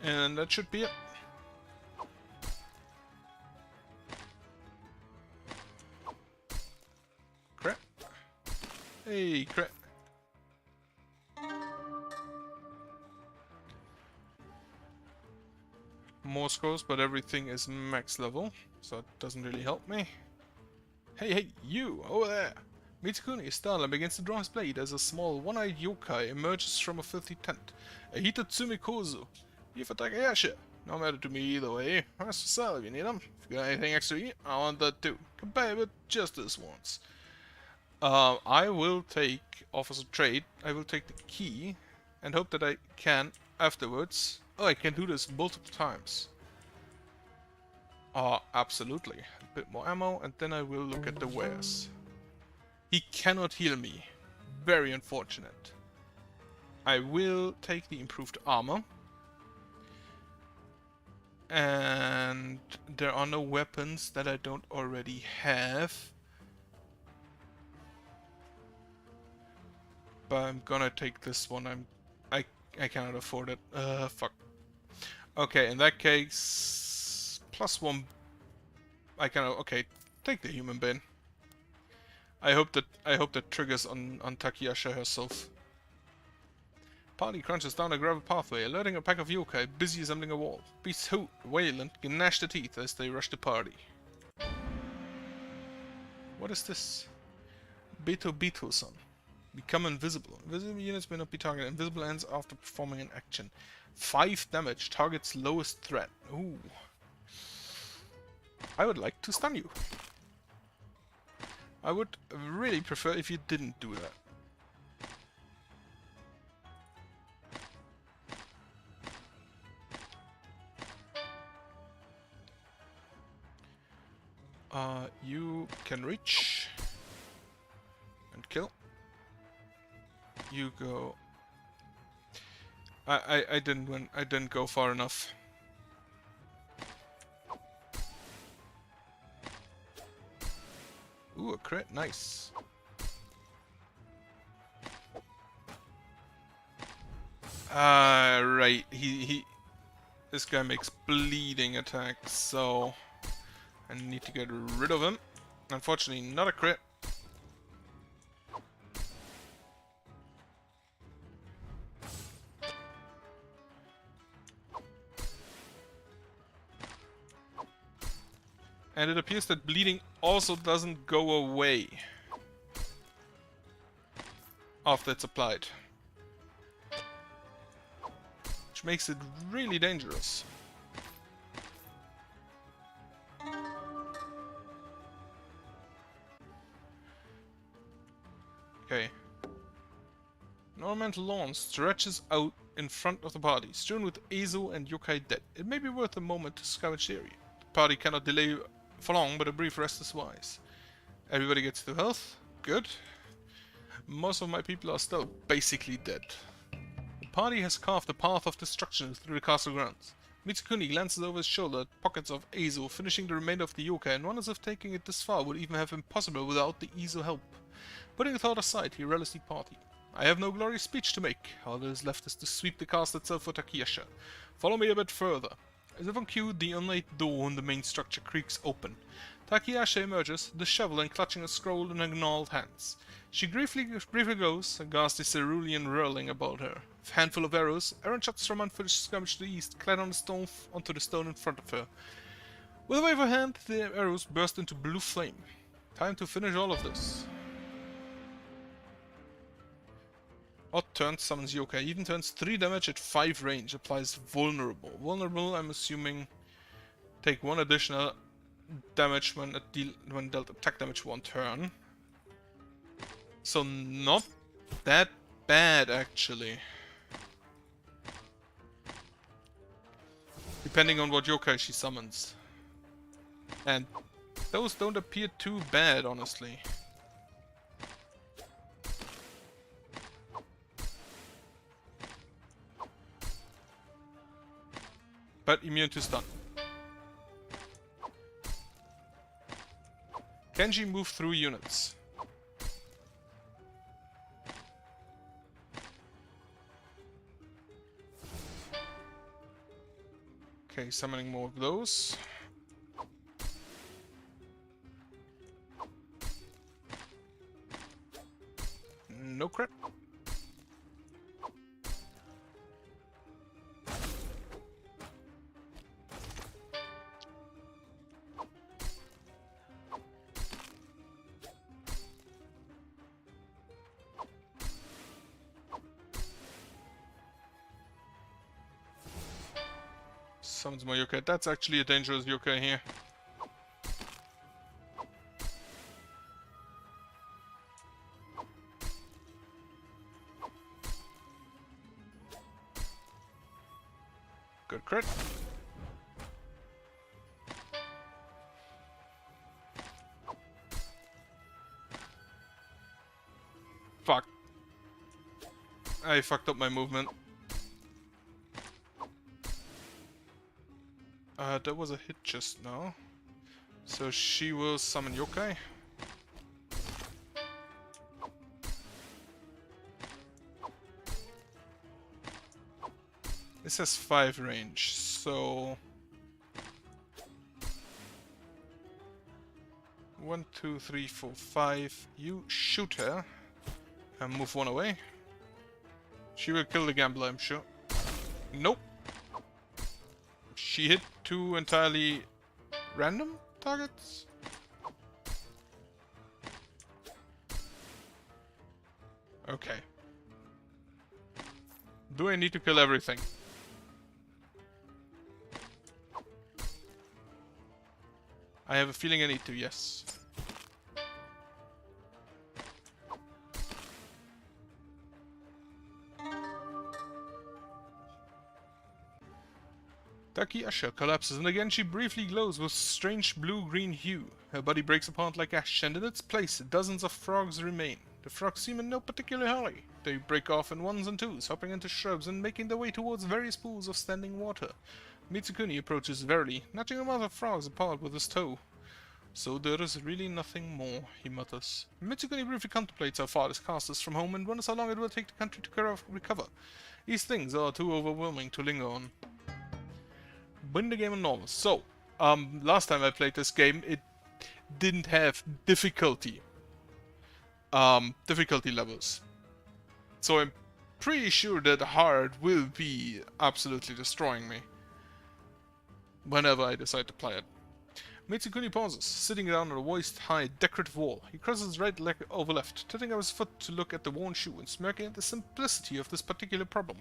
And that should be it. Crit. Hey, crit. More scrolls, but everything is max level, so it doesn't really help me. Hey, you, over there! Mitsukuni is startled and begins to draw his blade as a small one-eyed yokai emerges from a filthy tent. A Hitatsumi Kozu. You for Takayashi. No matter to me either way. Ask for sale if you need them. If you got anything extra to eat, I want that too. Compare with just this once. I will take offers of trade. I will take the key and hope that I can afterwards. Oh, I can do this multiple times. Absolutely. A bit more ammo and then I will look at the wares. He cannot heal me. Very unfortunate. I will take the improved armor. And there are no weapons that I don't already have. But I'm gonna take this one. I cannot afford it. Fuck. Okay, in that case, +1. I cannot. Okay, take the human bin. I hope that triggers on Takayasha herself. Party crunches down a gravel pathway, alerting a pack of yokai busy assembling a wall. Beasts hoot, wail, and gnash their teeth as they rush the party. What is this? Beto-san. Become invisible. Invisible units may not be targeted. Invisible ends after performing an action. 5 damage. Target's lowest threat. Ooh. I would like to stun you. I would really prefer if you didn't do that. You can reach and kill. You go. I didn't win. I didn't go far enough. Ooh, a crit, nice. Right. This guy makes bleeding attacks, so I need to get rid of him. Unfortunately, not a crit. And it appears that bleeding also doesn't go away after it's applied. Which makes it really dangerous. Okay. An ornamental lawn stretches out in front of the party, strewn with Azo and yokai dead. It may be worth a moment to scavenge the area. The party cannot delay for long, but a brief rest is wise. Everybody gets to health. Good. Most of my people are still basically dead. The party has carved a path of destruction through the castle grounds. Mitsukuni glances over his shoulder at pockets of Azo, finishing the remainder of the yokai, and wonders if taking it this far would even have been possible without the Azo help. Putting the thought aside, he rallies the party. I have no glorious speech to make. All that is left is to sweep the castle itself for Takiyasha. Follow me a bit further. As if on cue, the ornate door in the main structure creaks open. Takiyasha emerges, disheveled and clutching a scroll in her gnarled hands. She briefly goes, a ghastly cerulean whirling about her. A handful of arrows, errant shots from unfinished skirmish to the east, clad on the stone onto the stone in front of her. With a wave of her hand, the arrows burst into blue flame. Time to finish all of this. Odd turn summons yokai, even turns 3 damage at 5 range, applies vulnerable. Vulnerable, I'm assuming, take 1 additional damage when dealt attack damage 1 turn. So not that bad, actually. Depending on what yokai she summons. And those don't appear too bad, honestly. But immune to stun. Kenji move through units. Okay, summoning more of those. No crit. Summons more yokai. That's actually a dangerous yokai here. Good crit. Fuck. I fucked up my movement. There was a hit just now. So she will summon yokai. This has 5 range, so 1, 2, 3, 4, 5. You shoot her and move 1 away. She will kill the gambler, I'm sure. Nope. She hit 2 entirely random targets? Okay. Do I need to kill everything? I have a feeling I need to, yes. Takiyasha collapses, and again she briefly glows with strange blue-green hue. Her body breaks apart like ash, and in its place dozens of frogs remain. The frogs seem in no particular hurry. They break off in 1s and 2s, hopping into shrubs and making their way towards various pools of standing water. Mitsukuni approaches warily, nudging a mother of frogs apart with his toe. So there is really nothing more, he mutters. Mitsukuni briefly contemplates how far this cast is from home and wonders how long it will take the country to recover. These things are too overwhelming to linger on. Win the game on normal. So, last time I played this game, it didn't have difficulty levels. So I'm pretty sure that hard will be absolutely destroying me whenever I decide to play it. Mitsukuni pauses, sitting down on a waist-high decorative wall. He crosses his right leg over left, tilting up his foot to look at the worn shoe and smirking at the simplicity of this particular problem.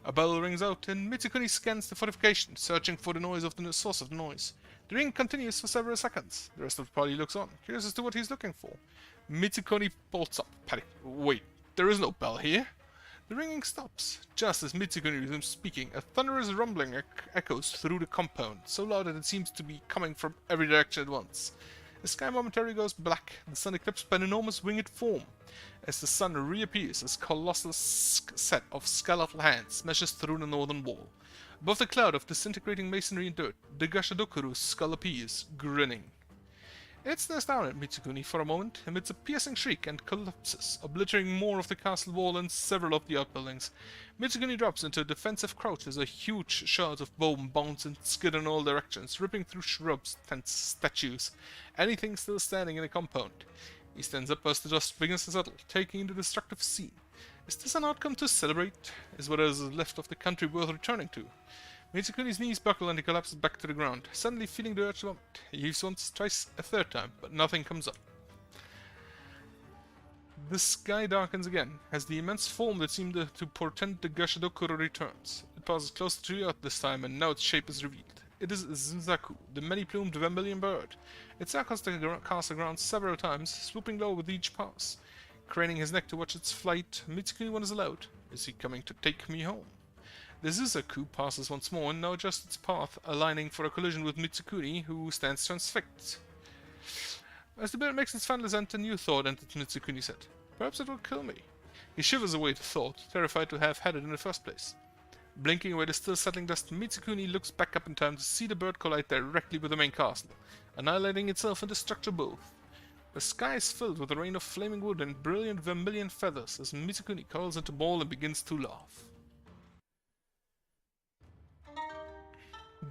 A bell rings out, and Mitsukuni scans the fortification, searching for the noise of the source of the noise. The ring continues for several seconds. The rest of the party looks on, curious as to what he's looking for. Mitsukuni bolts up. Wait, there is no bell here. The ringing stops. Just as Mitsukuni resumes speaking, a thunderous rumbling echoes through the compound, so loud that it seems to be coming from every direction at once. The sky momentarily goes black, the sun eclipsed by an enormous winged form. As the sun reappears, this colossal set of skeletal hands smashes through the northern wall. Above the cloud of disintegrating masonry and dirt, the Gashadokuru's skull appears, grinning. It stares down at Mitsukuni for a moment, amidst a piercing shriek, and collapses, obliterating more of the castle wall and several of the outbuildings. Mitsukuni drops into a defensive crouch as a huge shard of bone bounces and skid in all directions, ripping through shrubs, tents, statues, anything still standing in the compound. He stands up as the dust begins to settle, taking in the destructive scene. Is this an outcome to celebrate? Is what is left of the country worth returning to? Mitsukuni's knees buckle and he collapses back to the ground, suddenly feeling the urge to vomit. He heaves once, twice, a third time, but nothing comes up. The sky darkens again, as the immense form that seemed to portend the Gashadokuro returns. It passes closer to the earth this time, and now its shape is revealed. It is Zinzaku, the many-plumed vermilion bird. It circles the ground several times, swooping low with each pass. Craning his neck to watch its flight, Mitsukuni wonders aloud, is he coming to take me home? The Zinzaku passes once more and now adjusts its path, aligning for a collision with Mitsukuni, who stands transfixed. As the bird makes its final ascent, a new thought enters Mitsukuni's head. Perhaps it will kill me. He shivers away the thought, terrified to have had it in the first place. Blinking away the still settling dust, Mitsukuni looks back up in time to see the bird collide directly with the main castle, annihilating itself and the structure both. The sky is filled with a rain of flaming wood and brilliant vermilion feathers as Mitsukuni curls into a ball and begins to laugh.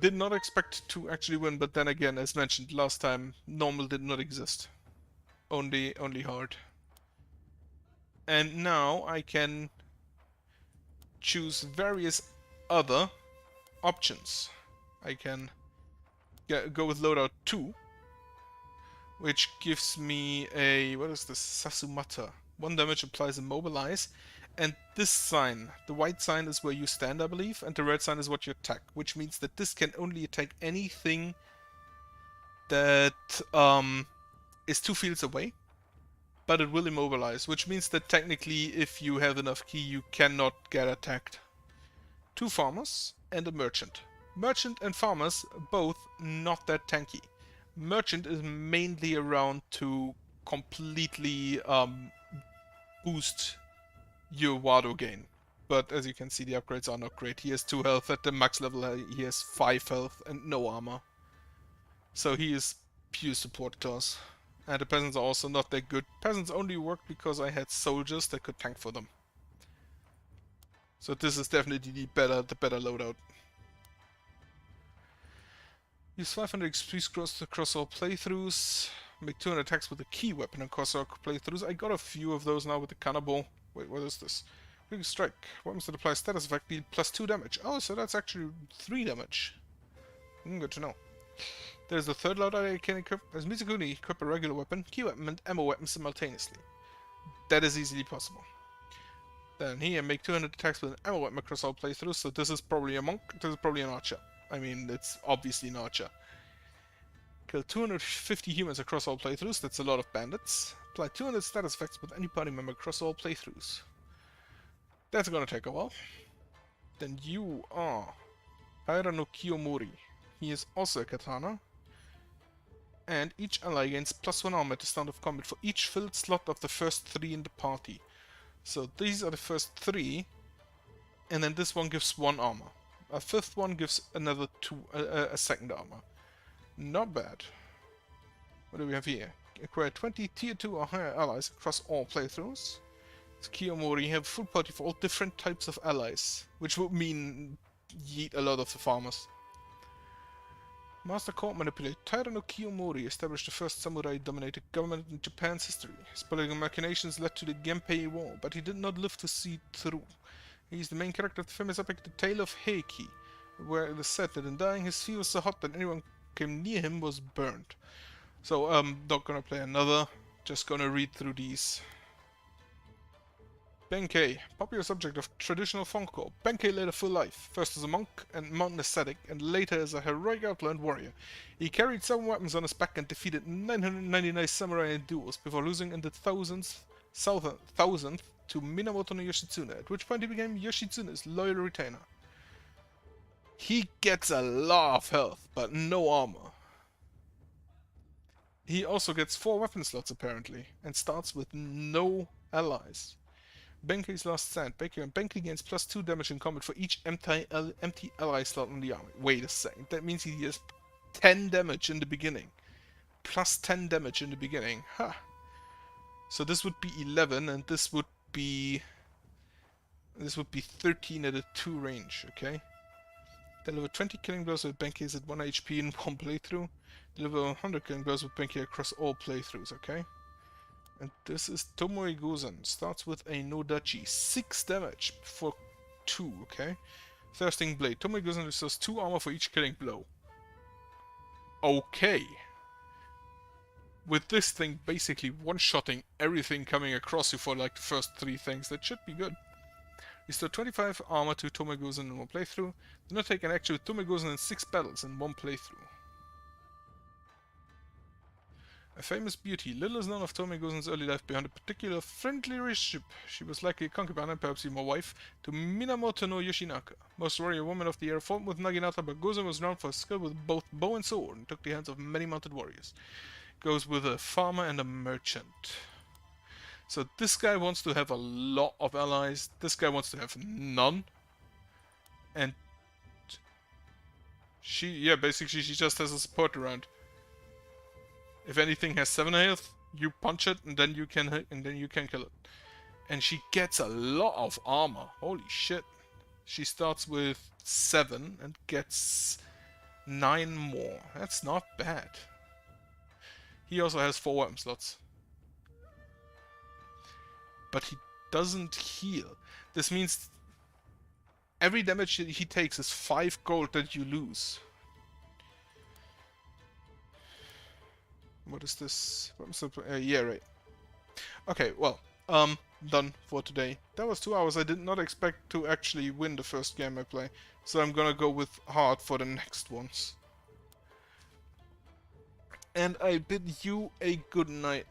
Did not expect to actually win, but then again, as mentioned last time, normal did not exist. Only hard. And now I can choose various other options. I can go with loadout 2, which gives me a, what is this, Sasumata. 1 damage applies immobilize, and this sign, the white sign is where you stand, I believe, and the red sign is what you attack, which means that this can only attack anything that is 2 fields away, but it will immobilize, which means that technically if you have enough ki, you cannot get attacked. 2 farmers and a merchant. Merchant and farmers, both not that tanky. Merchant is mainly around to completely boost your Wado gain. But as you can see, the upgrades are not great. He has 2 health at the max level, he has 5 health and no armor. So he is pure support class. And the peasants are also not that good. Peasants only worked because I had soldiers that could tank for them. So this is definitely the better loadout. Use 500 XP across all playthroughs. Make 200 attacks with a key weapon across all playthroughs. I got a few of those now with the cannibal. Wait, what is this? Quick strike. Weapons that apply status effect deal +2 damage. Oh, so that's actually 3 damage. Good to know. There's the third loadout I can equip. As Mitsukuni, equip a regular weapon, key weapon, and ammo weapon simultaneously. That is easily possible. Then here, make 200 attacks with an ammo weapon across all playthroughs. So this is probably a monk. This is probably an archer. I mean, it's obviously an archer. Kill 250 humans across all playthroughs. That's a lot of bandits. Apply 200 status effects with any party member across all playthroughs. That's gonna take a while. Then you are Taira no Kiyomori. He is also a katana. And each ally gains +1 armor at the start of combat for each filled slot of the first 3 in the party. So these are the first 3, and then this one gives 1 armor. A 5th one gives another 2, a 2nd armor. Not bad. What do we have here? Acquire 20 tier 2 or higher allies across all playthroughs. It's Kiyomori, have a full party for all different types of allies, which would mean yeet a lot of the farmers. Master Court Manipulate. Taira no Kiyomori established the first samurai-dominated government in Japan's history. His political machinations led to the Genpei War, but he did not live to see it through. He is the main character of the famous epic The Tale of Heiki, where it is said that in dying his fever was so hot that anyone came near him was burned. So not gonna play another, just gonna read through these. Benkei, popular subject of traditional folklore. Benkei led a full life, first as a monk and mountain ascetic, and later as a heroic outlaw and warrior. He carried 7 weapons on his back and defeated 999 samurai in duels before losing in the thousandth to Minamoto no Yoshitsune, at which point he became Yoshitsune's loyal retainer. He gets a lot of health, but no armor. He also gets 4 weapon slots apparently, and starts with no allies. Benkei's last stand. Benkei gains +2 damage in combat for each empty ally slot on the army. Wait a second, that means he deals 10 damage in the beginning. Plus 10 damage in the beginning. Huh. So this would be 11, and this would be 13 at a 2 range, okay? Deliver 20 killing blows with Benkei's at 1 HP in one playthrough. Deliver 100 killing blows with Benkei across all playthroughs, okay? And this is Tomoe Gozen. Starts with a Nodachi. 6 damage for 2, okay? Thirsting Blade. Tomoe Gozen restores 2 armor for each killing blow. Okay. With this thing basically one-shotting everything coming across you for like the first 3 things, that should be good. Restore 25 armor to Tomoe Gozen in one playthrough. Do not take an action with Tomoe Gozen in 6 battles in one playthrough. A famous beauty. Little is known of Tomoe Gozen's early life beyond a particular friendly relationship. She was likely a concubine and perhaps even a wife to Minamoto no Yoshinaka. Most warrior women of the era fought with Naginata, but Gozen was known for skill with both bow and sword and took the hands of many mounted warriors. Goes with a farmer and a merchant. So this guy wants to have a lot of allies. This guy wants to have none. And basically she just has a support around. If anything has 7 health, you punch it and then you can hit, and then you can kill it. And she gets a lot of armor. Holy shit. She starts with 7 and gets 9 more. That's not bad. He also has 4 weapon slots. But he doesn't heal. This means every damage he takes is 5 gold that you lose. What is this? Yeah, right. Okay, well, done for today. That was 2 hours. I did not expect to actually win the first game I play, so I'm gonna go with hard for the next ones. And I bid you a good night.